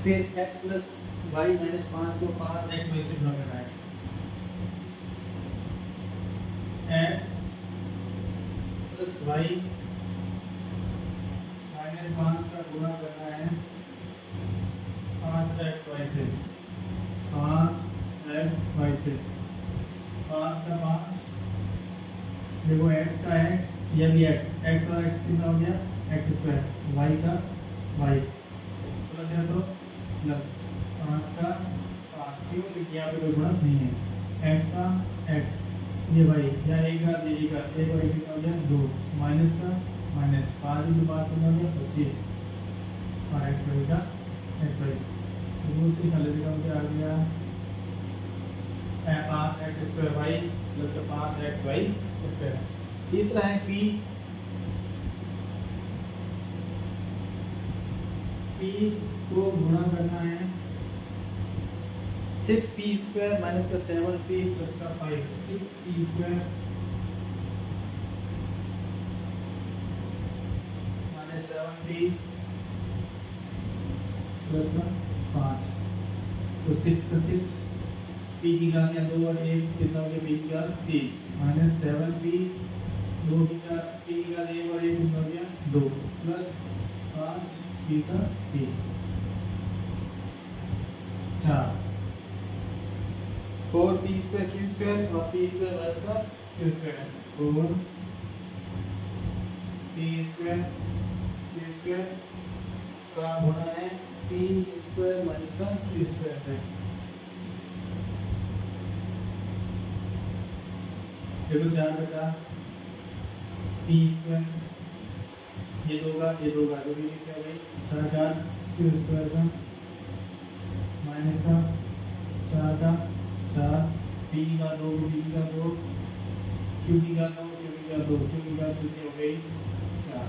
फिर x प्लस वाई माइनस 5 को 5x वाई से गुणा करना है। x प्लस वाई माइनस 5 का गुणा करना है 5x वाई से, 5x वाई से, 5 का 5 देखो, x का x, यह भी x और x कितना हो गया x स्क्वायर, y का y प्लस है तो प्लस 5 का 5, क्यों, क्योंकि यहाँ पे कोई गुणक नहीं है। x का x, ये y, या एक का एक y कितना हो गया 2, माइनस का माइनस 5 के बाद कितना हो गया 25, और x y का x y, तो दूसरी खाली जगह में क्या आ गया 5x square y plus 5x y square. तीसरा है p, p को गुणा करना है 6p स्क्वायर माइनस का 7p प्लस का 5, 6p square minus 7p plus का 5, तो 6 का 6, p की घात 2 और 1 कितना हो गया, p की घात 3 माइनस 7p, 2 की घात p की घात 1 और 1 कितना हो गया 2 प्लस 5 p का 3, 4 4p स्क्वायर q स्क्वायर और p स्क्वायर प्लस का q square, 4p square q square का गुणा है p स्क्वायर माइनस का q स्क्वायर है। देखो 4 का 4 p स्क्वायर, ये दो का जो भी क्या भाई 4 4 q स्क्वायर का माइनस का 4 का 4 p का 2 p का 2 q का 9 q का 2 q का कितनी हो गई 4।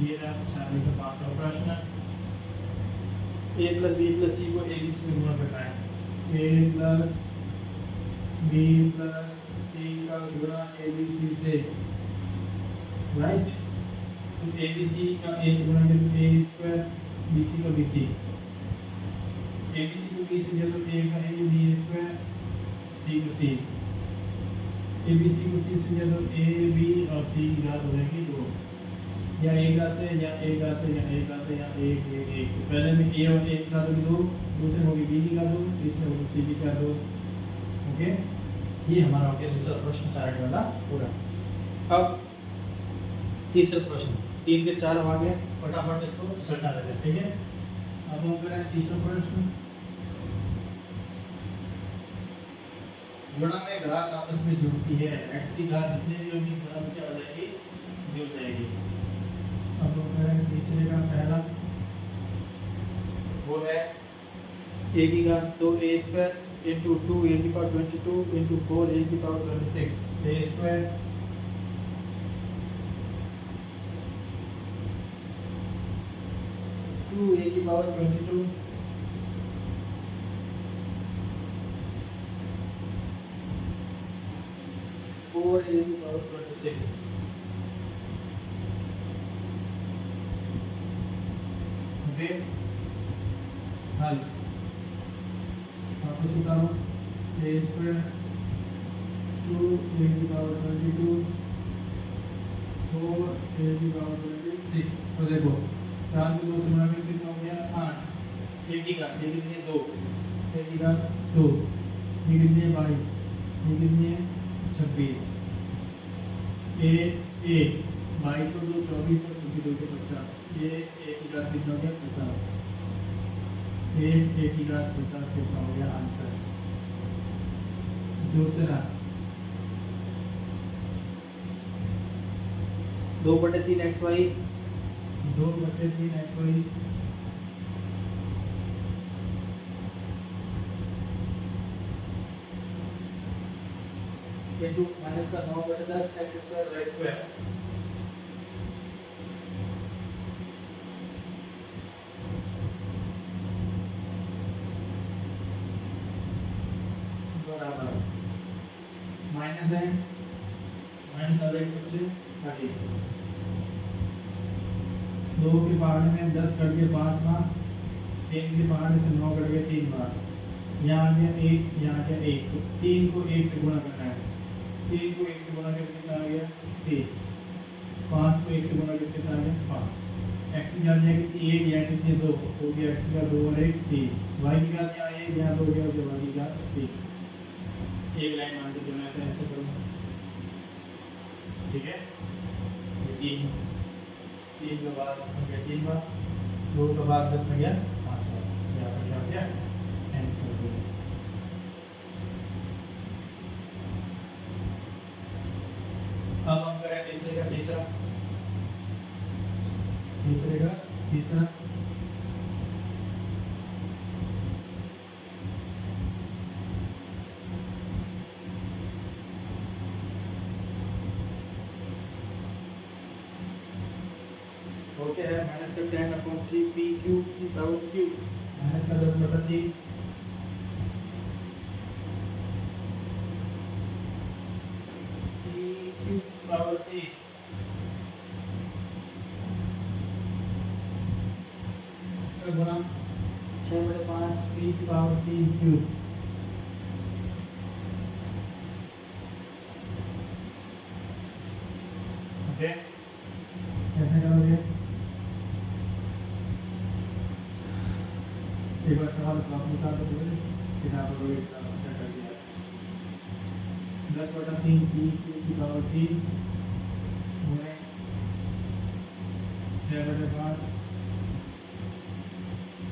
ये रहा सारे का 5वां प्रश्न। a plus b plus c को a b c में गुणा करना है, a plus b plus c का गुणा a b c से, राइट। तो ए बी सी का ए से गुणा करें ए स्क्वायर, बी सी का B C, A B C को बी से जब ए का ए बी स्क्वायर, सी को सी, ए बी सी को सी से जब ए बी और सी की घात हो जाएगी 2, या एक आते हैं या एक आते हैं या एक आते हैं या एक एक एक, तो पहले में ए और एक घात होगी 2, दूसरे होगी बी की घात 2, तीसरे होगी सी की घात 2। ओके, ये हमारा हो गया दूसरा प्रश्न साइड वाला पूरा। अब तीसरा प्रश्न, 3 के 4 आ गए, फटाफट इसको सटा देते हैं। ठीक है, अब हम करें तीसरा प्रश्न। गुणा में घात आपस में जुड़ती है, x की घात जितने भी होगी गुणा में क्या हो जाएगी, जुड़ जाएगी। अब हम करें तीसरे का पहला, वो है a की घात 2a स्क्वायर इंटू 2a की पावर 22 इंटू 4a की पावर 26, a स्क्वायर a की पावर 22 4a की पावर 26। ओके, हल वापस उतारो, a स्क्वायर 2a की पावर 22 4a की पावर 26। तो देखो 4 को 2 से गुणा करके कितना हो गया 8, a की घात ये कितनी है 2, a की घात 2, ये कितनी है 22, ये कितनी है 26, a 22 और 2 24 और 2 के 50, ये a की घात कितना हो गया 50, a की घात 50 कितना हो गया आंसर। दूसरा 2/3 xy, 2/3 xy इंटू माइनस का 9/10 एक्स स्क्वायर वाई स्क्वायर बराबर माइनस है माइनस आ जाएगी सबसे आगे 2 के पहाड़े में 10 कट के 5 बार 3 के पहाड़े से 9 कट के 3 बार यहाँ आ गया 1 यहाँ आ गया 1 तो 3 को 1 से गुणा करना है 3 को 1 से गुणा करके कितना आ गया 3 5 को 1 से गुणा करके कितना आ गया 5 एक्स की वैल्यू है कितनी 1 यहाँ कितनी 2 हो गया एक्स का 2 और 1 3 वाई की वैल्यू यहाँ 1 यहाँ 2 हो गया वाई की वैल्यू 3 एक लाइन मान के चलना है ऐसे करो ठीक है 3 के बाद 10 में गया 3 बार 2 के बाद 10 में गया 5 बार यहाँ पर क्या गया आंसर हो गया। अब हम करें तीसरे का तीसरा ओके है माइनस का 10/3 पी क्यू की पावर क्यू माइनस का 10/3 पी क्यू की पावर 3 इसका गुणा 6/5 पी की पावर 3 क्यू ओके कैसे करोगे एक बार सवाल आप बता दो फिर आप लोग क्या कर दिया 10/3 पी क्यू की पावर 3 गुणे 6/5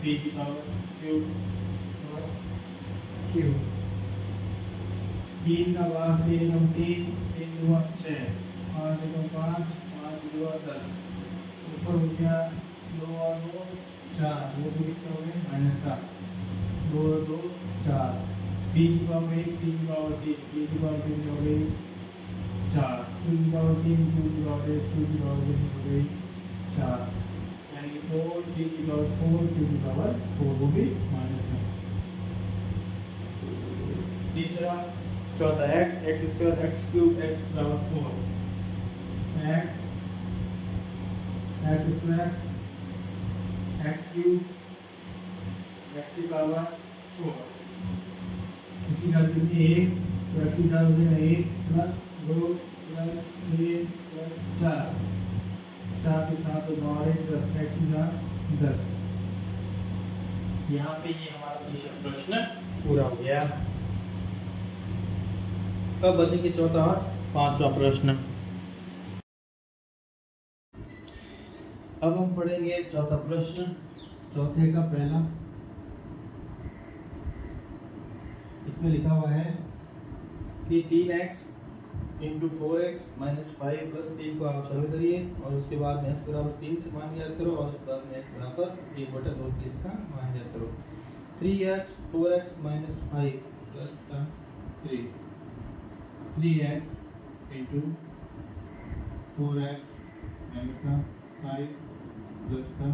पी की पावर क्यू और क्यू 3 का भाग 3 हम 3 3 2 6 5 2 5 5 2 10 ऊपर हो गया 2 और 2 4 वो तो किसका हो गया माइनस का 2 और 2 4 पी की पावर 1 पी की पावर 3 पी की पावर 3 हो गई 4 क्यू की पावर 3 क्यू की पावर 1 क्यू की पावर 3 हो गई 4 यानी कि 4 पी की पावर 4 क्यू की पावर 4 हो गई माइनस में। तीसरा चौथा x square x cube x power 4 x square x cube x की पावर 4 इसी का कितनी 1 तो x की पावर हो जाएगा 1 प्लस 2 प्लस 3 प्लस 4 4 के साथ तो 9 और 1 10 x की पावर 10 यहाँ पे ये हमारा तीसरा प्रश्न पूरा हो गया। अब बचेंगे चौथा और पांचवा प्रश्न। अब हम पढ़ेंगे चौथा प्रश्न। चौथे का पहला इसमें लिखा हुआ है कि 3x into 4x minus 5 plus 3 को आप सॉल्व करिए और उसके बाद में x बराबर 3 से मान ज्ञात करो और उसके बाद में x बराबर 1/2 के इसका मान ज्ञात करो। 3x 4x माइनस 5 प्लस का 3x इंटू 4x माइनस का 5 प्लस का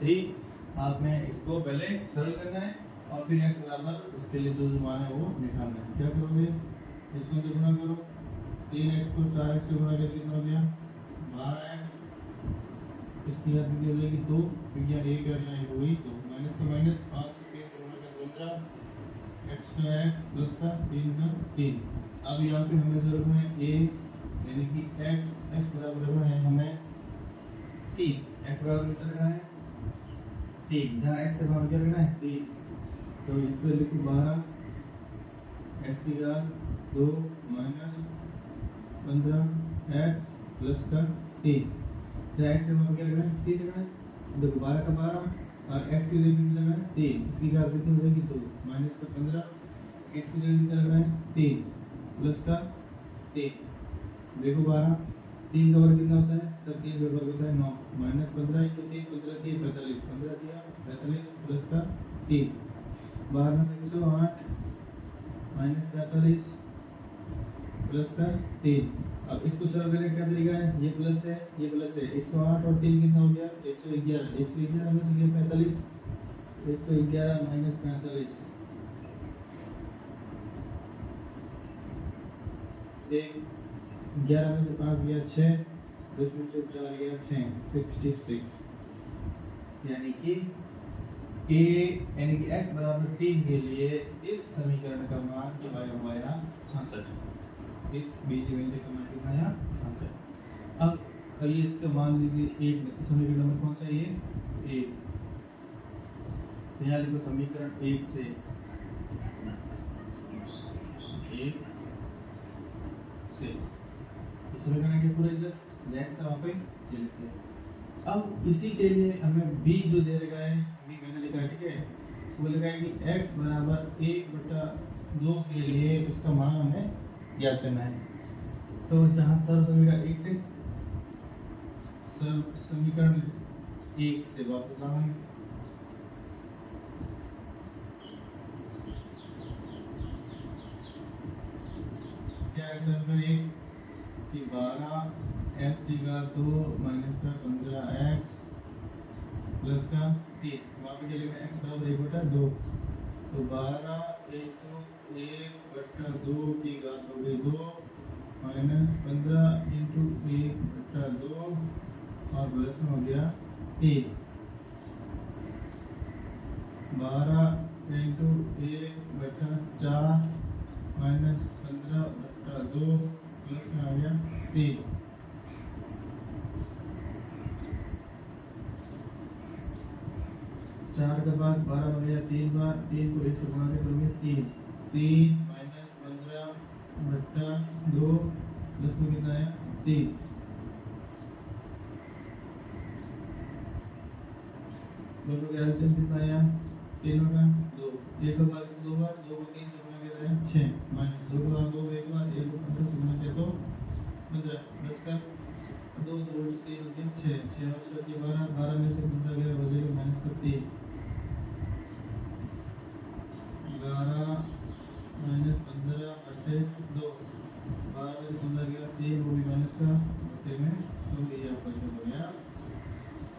3 आप में इसको पहले सरल करना है और फिर x बराबर उसके लिए जो मान है वो निकालना है। क्या करोगे इसमें से गुणा करो 3x को 4x से गुणा करके कितना हो गया 12x इसकी याद हो जाएगी 2 क्योंकि यहाँ 1 और यहाँ 1 हो गई तो माइनस का माइनस 5 से 3 से गुणा कर 15 x का x प्लस का 3 का 3। अब यहाँ पे हमें जरूरत है a यानी कि x बराबर है हमें 3 x बराबर कितना करना है 3 जहाँ x से भाग क्या करना है 3 तो इसको लिखो 12 x की घात 2 माइनस 15 x प्लस का 3 जहाँ x से भाग क्या करना है 3 करना है देखो 12 का 12 और x की जगह कितना है 3 इसकी घात कितनी हो जाएगी 2 माइनस का 15 x की जगह कितना लगना है 3 प्लस का 3 देखो 12 3 का वर्ग कितना होता है सर 3 का वर्ग होता है 9 माइनस 15 इंटू 3 15 3 45 15 दिया 45 प्लस का 3 12 108 माइनस 45 3। अब इसको सरल करने का क्या तरीका है, ये प्लस है ये प्लस है, 108 और 3 कितना हो गया 111, 111 में से गया 45, 111 माइनस 45, 11 में से 5 गया 6, 10 में से 4 गया 6, 66, यानी कि x बराबर 3 के लिए इस समीकरण का मान जो आया हुआ है 66, इस बीजगणित का मान कितना आया 66। अब ये इसका मान लीजिए एक समीकरण नंबर कौन सा है ये 1, यहाँ लिखो समीकरण 1 से 1 से समीकरण के पूरे इधर x वहाँ पे ये लिखते हैं। अब इसी के लिए हमें b जो दे रखा है b मैंने लिखा है, ठीक है, वो लिखा है कि x बराबर 1/2 के लिए इसका मान हमें ज्ञात करना है। तो जहाँ सर्व समीकरण 1 से वापस आएंगे, क्या है समीकरण 1 कि 12 x की घात 2 माइनस का 15x प्लस का 3, वहाँ पे क्या लिखा है x बराबर 1/2, तो 12 into 1/2 की घात हो गई 2 माइनस 15 into 1/2 और प्लस में हो गया 3, 12 into 1/4 माइनस 15/2 प्लस में आ गया 3, 4 के बाद 12 हो गया 3 बार, 3 को 1 से गुणा के करोगे 3 माइनस 15/2 प्लस में कितना आया 3, दोनों के एलसीएम कितना आया 3 का 2, 1 के बाद 2 बार, 2 को 3 से गुणा किया है 6, माइनस 2 के बाद 2 1 बार, 1 को 15 से गुणा किया तो 15, 10 का 2 2 3 3 6, 6 और 7 12, 12 में से 15 गया हो जाएगा माइनस का 3, 11 माइनस 15/2, 12 में से 15 गया 3, वो भी माइनस का बटे में, तो ये आपका हो गया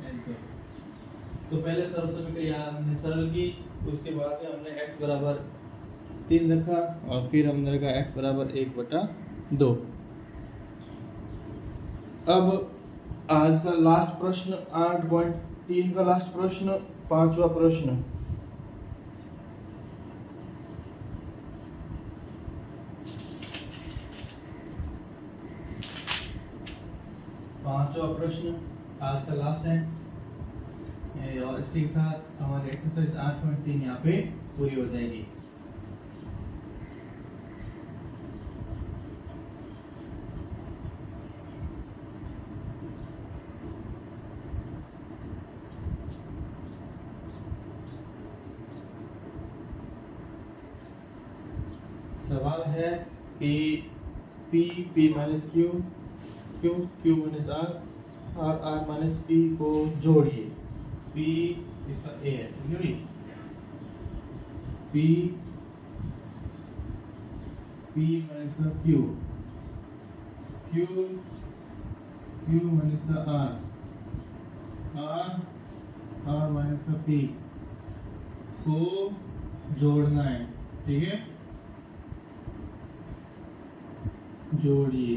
आंसर। तो पहले सर्व समीकरण यहाँ हमने सरल की, उसके बाद में हमने x बराबर 3 रखा और फिर हमने रखा x बराबर 1/2। अब आज का लास्ट प्रश्न 8.3 का लास्ट प्रश्न, 5वां प्रश्न। पांचवा प्रश्न आज का लास्ट है और इसी के साथ हमारी एक्सरसाइज 8.3 यहाँ पे पूरी हो जाएगी। सवाल है कि P minus Q minus R minus P को जोड़िए। P इसका A है, ठीक है भाई, P माइनस का Q माइनस का R माइनस का P को जोड़ना है, ठीक है, जोड़िए।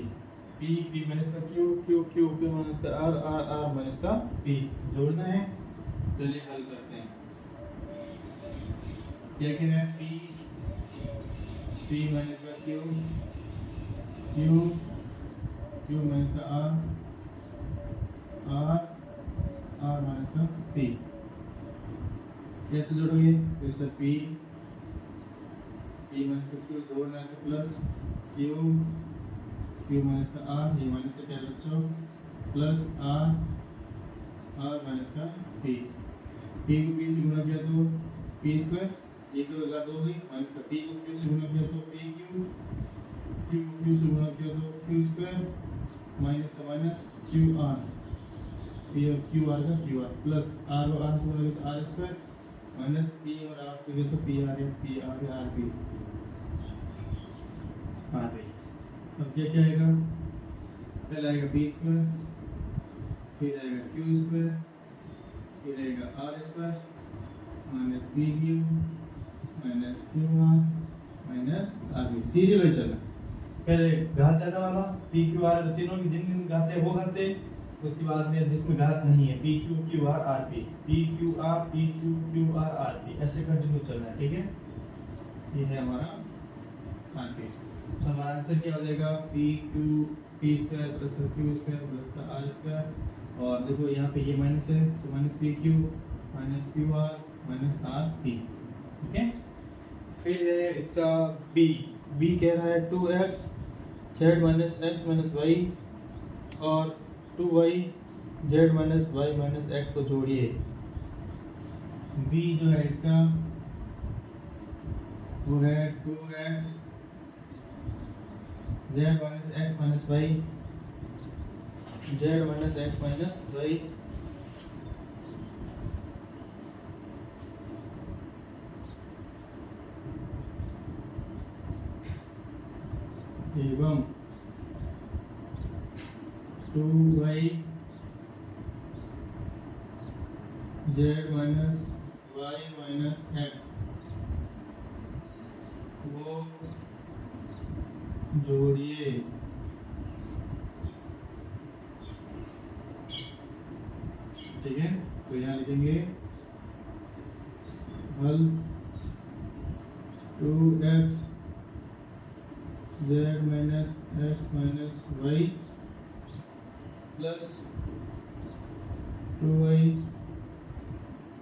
P माइनस का Q माइनस का R माइनस का P जोड़ना है। चलिए हल करते हैं। क्या कह रहे हैं, P माइनस का Q माइनस का R माइनस का P, कैसे जोड़ोगे, जैसे P माइनस का Q जोड़ना है तो प्लस Q माइनस का R, ये माइनस से क्या बच्चों, प्लस R माइनस का P को P से गुणा किया तो P स्क्वायर, ये तो घात हो गई, माइनस का P को Q से गुणा किया तो PQ से गुणा किया तो Q स्क्वायर, माइनस का माइनस QR, ये QR का QR, प्लस R और R से गुणा किया तो R स्क्वायर, माइनस P और R से तो PR है RP। अब क्या क्या आएगा, पहले आएगा बी स्क्वायर, फिर आएगा क्यू स्क्वायर, फिर आएगा R square minus B Q minus Q R minus R B. Serial wise चलना, पहले घात ज्यादा वाला पी क्यू आर, तीनों की जिन जिन घात है वो करते, उसके बाद में जिसमें घात नहीं है P Q Q R R P, P Q R P Q Q R R P, ऐसे कंटिन्यू चलना है। ठीक है, ये है हमारा आंसर। तो हमारा आंसर क्या हो जाएगा, P Q P square plus Q square plus का आर स्क्वायर, और देखो यहाँ पे ये माइनस है तो minus P Q minus Q R minus R P. ठीक है, फिर है इसका बी, बी कह रहा है 2x z minus X minus Y और 2y z minus Y minus X को जोड़िए। बी जो है इसका वो है 2x z minus X minus Y z minus X minus Y एवं 2y z minus Y minus X वो जोड़िए। ठीक है, तो यहाँ लिखेंगे हल 2x z minus X minus Y plus 2y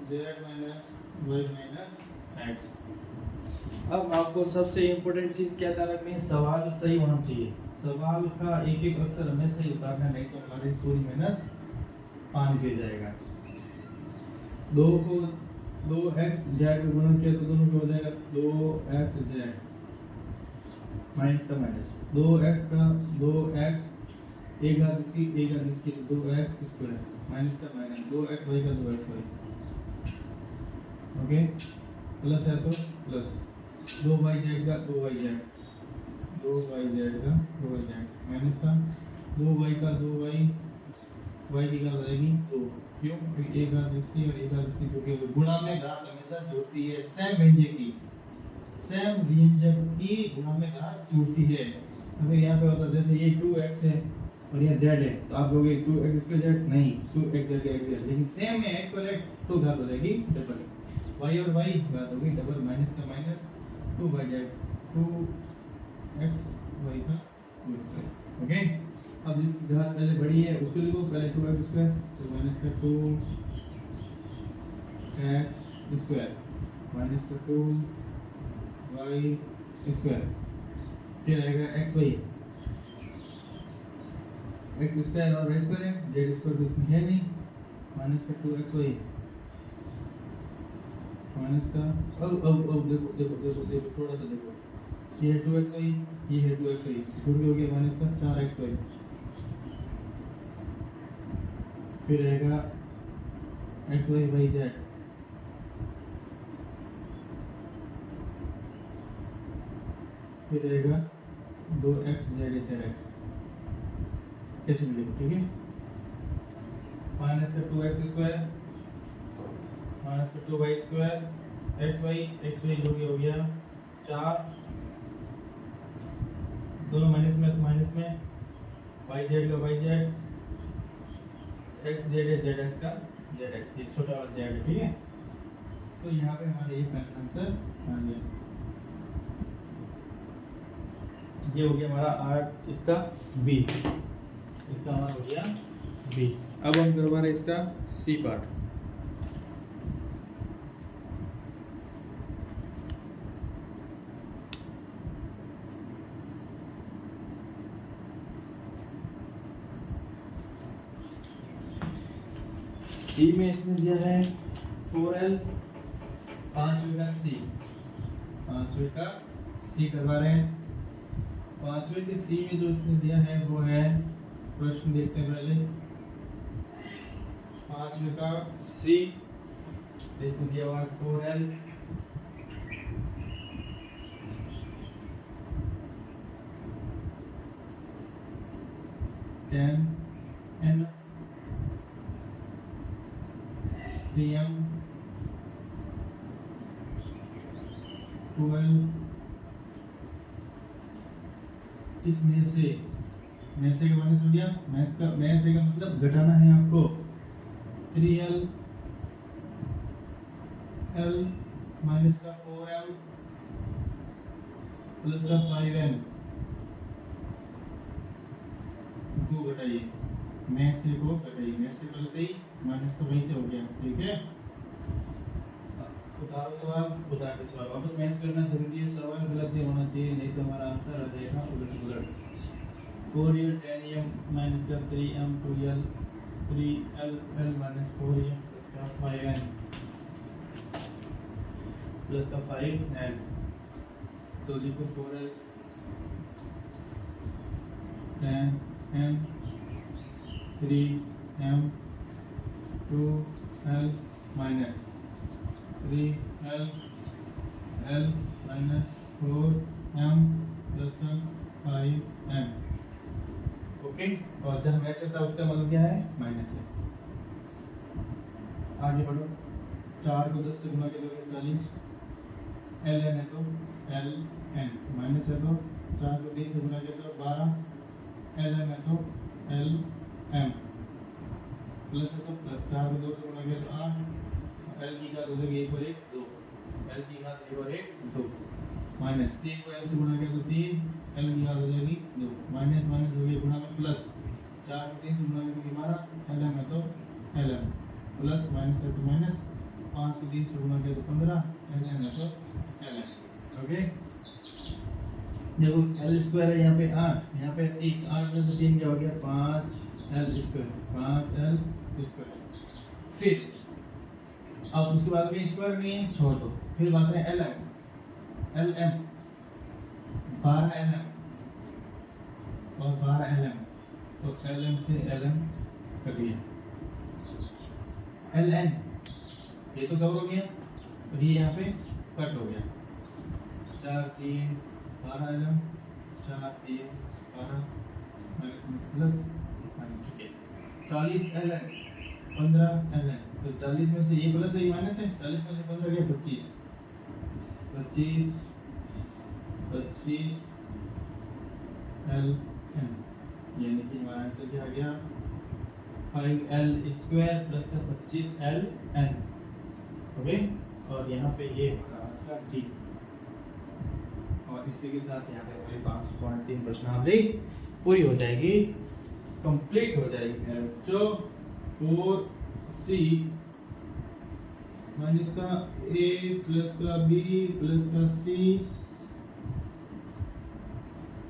z minus Y minus X. अब आपको सबसे इम्पोर्टेंट चीज क्या ध्यान रखनी है, सवाल सही होना चाहिए। सवाल का एक एक अक्षर हमें सही उतारना, नहीं तो हमारी पूरी मेहनत पानी पी जाएगा। दो को 2x z को गुणा किया तो दोनों क्या हो जाएगा, 2x z माइनस का माइनस 2x का 2x एक घात इसकी एक घात इसकी, 2x स्क्वायर माइनस का माइनस 2x y का 2x y। ओके, प्लस है तो प्लस 2yz का 2yz 2yz का 2yz माइनस का 2y का 2y y की घात आएगी 2, क्यों, क्योंकि एक घात इसकी और एक घात इसकी, क्योंकि गुणा में घात हमेशा जुड़ती है, सेम व्यंजक की गुणा में घात जुड़ती है। अगर यहाँ पे होता जैसे ये 2x है और यहाँ z है तो आप लोगे 2x स्क्वायर z, नहीं 2x z का x z, लेकिन सेम है x और x तो घात हो जाएगी डबल, y और y घात होगी डबल, माइनस का माइनस 2yz 2x y का 2x। ओके, अब जिसकी घात पहले बड़ी है उसको लिखो, पहले 2x स्क्वायर तो माइनस का 2x स्क्वायर माइनस का 2y स्क्वायर, फिर आएगा xy x स्क्वायर और y स्क्वायर है, z स्क्वायर तो इसमें है नहीं, माइनस का 2xy माइनस का अब देखो देखो देखो देखो थोड़ा सा देखो, ये है 2xy ये है 2xy, जुड़ के हो गया माइनस का 4xy, फिर आएगा xy y z, फिर आएगा 2x z 4x, कैसे लिखो, ठीक है, माइनस का 2x स्क्वायर माइनस का 2y स्क्वायर xy जो कि हो गया 4, दोनों माइनस में तो माइनस में, yz का yz xz है zx का zx, ये छोटा वाला z है। ठीक है, तो यहाँ पे हमारा ये पहला आंसर आ गया, ये हो गया हमारा आर्ट इसका बी, इसका हमारा हो गया बी। अब हम करवा रहे इसका सी पार्ट। सी में इसने दिया है 4l, पांचवे का सी करवा रहे हैं। पांचवे के सी में जो इसने दिया है वो है, प्रश्न देखते हैं पहले, पांचवे का सी इसमें दिया हुआ है 4l, 10 n 3m 12 इसमें से का माइनस हो गया, में से का मतलब घटाना है आपको। 3l l माइनस का 4m प्लस का 5m को घटाइए, में से को घटाइए, में से गलत ही माइनस तो वहीं से हो गया, ठीक है। उतारो सवाल, उतार के सवाल वापस मैच करना जरूरी है, सवाल गलत नहीं होना चाहिए, नहीं तो हमारा आंसर आ जाएगा उलट उलट। 4l 10m माइनस का 3m 2l 3l l minus 4m plus का 5n प्लस का 5n, तो लिखो 4l 10m 3m 2l minus 3l l minus 4m plus का 5m। ओके, और जब ऐसे था उसका मतलब क्या है, माइनस है। आगे बढ़ो, 4 को 10 से गुणा के दोगे 40, ln है तो ln, माइनस है तो 4 को 3 से गुणा के तो 12, ln है तो lm, प्लस है तो प्लस, 4 को 2 से गुणा के तो 8, l की घात हो जाएगी 1 और 1 2, l की घात 1 और 1 2, माइनस 3 को l से गुणा किया तो 3, l की घात हो जाएगी 2, माइनस माइनस हो गया गुणा में प्लस, 4 को 3 से गुणा किया तो 12, lm है तो lm, प्लस माइनस है तो माइनस, 5 को 3 से गुणा किया तो 15, lm है तो lm। ओके, देखो l स्क्वायर है यहाँ पे 8, यहाँ पे 3, 8 में से 3 क्या हो गया 5l स्क्वायर, 5l स्क्वायर। फिर अब उसके बाद में स्क्वायर नहीं है, छोड़ दो, फिर बात है lm 12lm और 12lm, तो lm से lm कर दिया, ln ये तो कवर हो गया और ये यहाँ पे कट हो गया, 4 3 12lm 4 3 12 प्लस 40ln 15ln, तो 40 में से ये प्लस है ये माइनस है, 40 में से 15 गया 25 ln, यानी कि हमारा आंसर क्या आ गया 5l स्क्वायर प्लस का 25ln। ओके, और यहाँ पे ये हमारा आंसर डी, और इसी के साथ यहाँ पे हमारी 5.3 प्रश्नावली पूरी हो जाएगी, कंप्लीट हो जाएगी। जो 4c माइनस का a प्लस का b प्लस का c,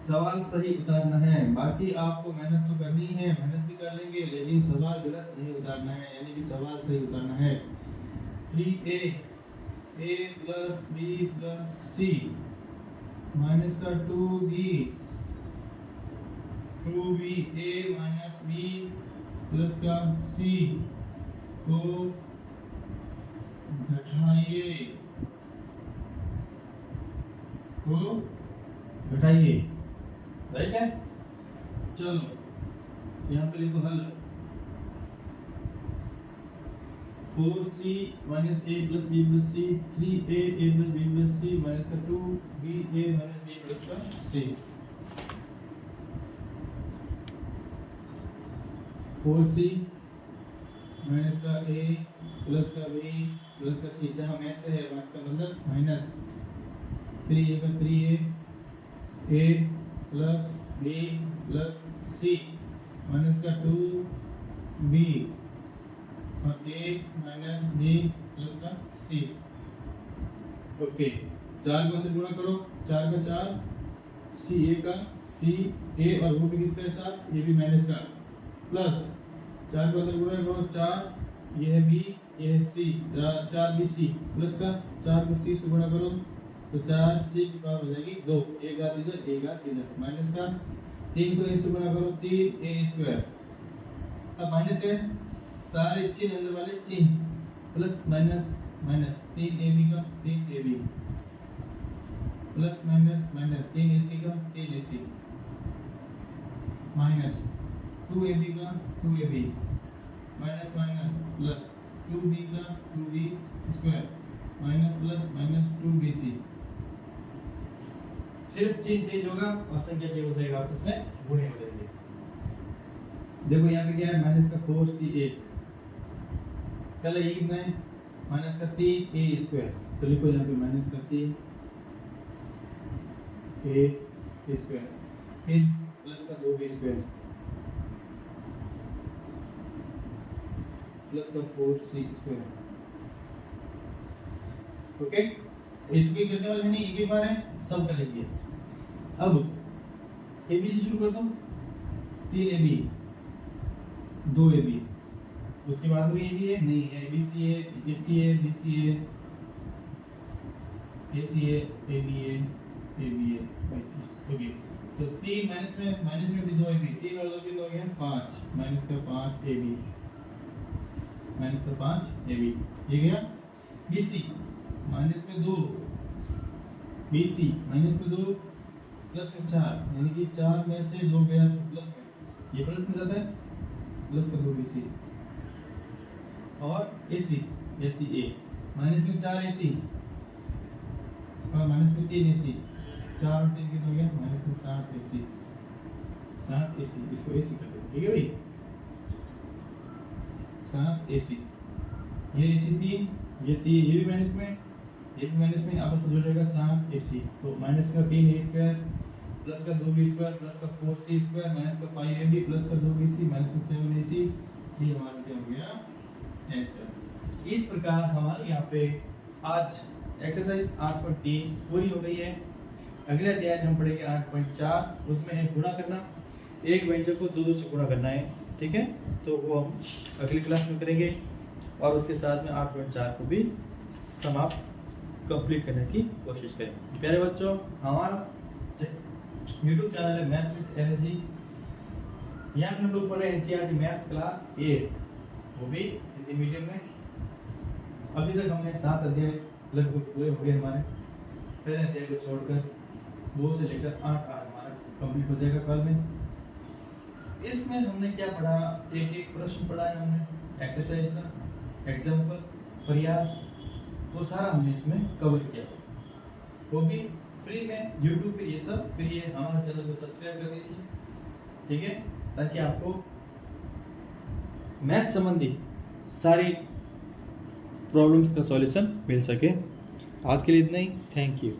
सवाल सही उतारना है, बाकी आपको मेहनत तो करनी है, मेहनत भी कर लेंगे, लेकिन सवाल गलत नहीं उतारना है, यानी कि सवाल सही उतारना है। 3a a plus b plus c minus का 2b a minus b plus का c को घटाइए, राइट है। चलो यहाँ पे लिखो हल, 4c minus a plus b plus c, 3a a plus b plus c minus का 2b a minus b plus का c, 4c माइनस का a प्लस का b प्लस का c, जहाँ माइनस है माइनस का मतलब माइनस, 3a का 3a a plus b plus c minus का 2b और a माइनस b प्लस का c। ओके, 4 को अंदर गुणा करो, 4 का 4 c a का c a और वो भी किसके साथ, ये भी माइनस का, प्लस 4 को अंदर गुणा करो 4, ये है b ये है c, 4bc प्लस का 4 को c से गुणा करो तो 4c की पावर हो जाएगी 2, एक घात इधर माइनस का 3 को a से गुणा करो 3a स्क्वायर, अब माइनस है सारे चिन्ह अंदर वाले change, plus minus minus 3ab का 3ab plus minus minus 3ac का 3ac माइनस 2ab का 2ab minus minus plus 2b का 2b square minus plus minus 2bc। सिर्फ चिन्ह चेंज होगा और संख्या क्या हो जाएगा, आपस में गुणे हो जाएंगे। देखो यहाँ पे क्या है, माइनस का 4ca, पहले ये कितना है, माइनस का 3a स्क्वायर, तो लिखो यहाँ पे माइनस का 3a स्क्वायर, फिर प्लस का 2b स्क्वायर प्लस का 4c स्क्वायर। ओके, एक भी करने वाले नहीं, एक ही बार है, सब करेंगे। अब ab से शुरू कर दो, 3ab 2ab, उसके बाद में ab है नहीं है, bc है, ac है, bc है, ac है, ab है, ab है, bc। ओके, तो 3 माइनस में भी 2ab, 3 और 2 भी 2 हो गया 5, माइनस का 5ab, माइनस का 5ab, ये गया। bc माइनस में 2, bc माइनस में 2 प्लस में 4, यानी कि 4 में से 2 गया तो प्लस में, ये प्लस में जाता है, प्लस का 2bc। और ac aca माइनस में 4ac और माइनस में 3ac, 4 और 3 कितना हो गया, माइनस में 7ac, 7ac, इसको ac कर दो, ठीक है भाई, 7ac, ये ac 3, ये 3, ये भी माइनस में, ये भी माइनस में, आपस में जुड़ जाएगा 7ac, तो माइनस का 3a स्क्वायर प्लस का 2b स्क्वायर प्लस का 4c स्क्वायर माइनस का 5ab प्लस का 2bc माइनस का 7ac, ये हमारा क्या हो गया आंसर। इस प्रकार हमारे यहाँ पे आज एक्सरसाइज 8.3 पूरी हो गई है। अगले अध्याय में हम पढ़ेंगे 8.4, उसमें है गुणा करना, एक व्यंजक को 2 से गुणा करना है, ठीक है, तो वो हम अगली क्लास में करेंगे और उसके साथ में 8.4 को भी समाप्त कंप्लीट करने की कोशिश करें। प्यारे बच्चों, हमारा YouTube चैनल है मैथ्स विद एनर्जी, यहाँ हम लोग पढ़े एनसीईआरटी मैथ्स क्लास 8, वो भी हिंदी मीडियम में। अभी तक हमने 7 अध्याय लगभग पूरे हो गए हमारे, पहले अध्याय को छोड़कर 2 से लेकर 8 हमारा कंप्लीट हो जाएगा कल में। इसमें हमने क्या पढ़ा, एक एक प्रश्न पढ़ा है हमने, एक्सरसाइज का एग्जाम्पल, प्रयास, तो सारा हमने इसमें कवर किया, वो भी फ्री में YouTube पे ये सब। फिर ये हमारे चैनल को सब्सक्राइब कर दीजिए, ठीक है, ताकि आपको मैथ संबंधी सारी प्रॉब्लम्स का सॉल्यूशन मिल सके। आज के लिए इतना ही, थैंक यू।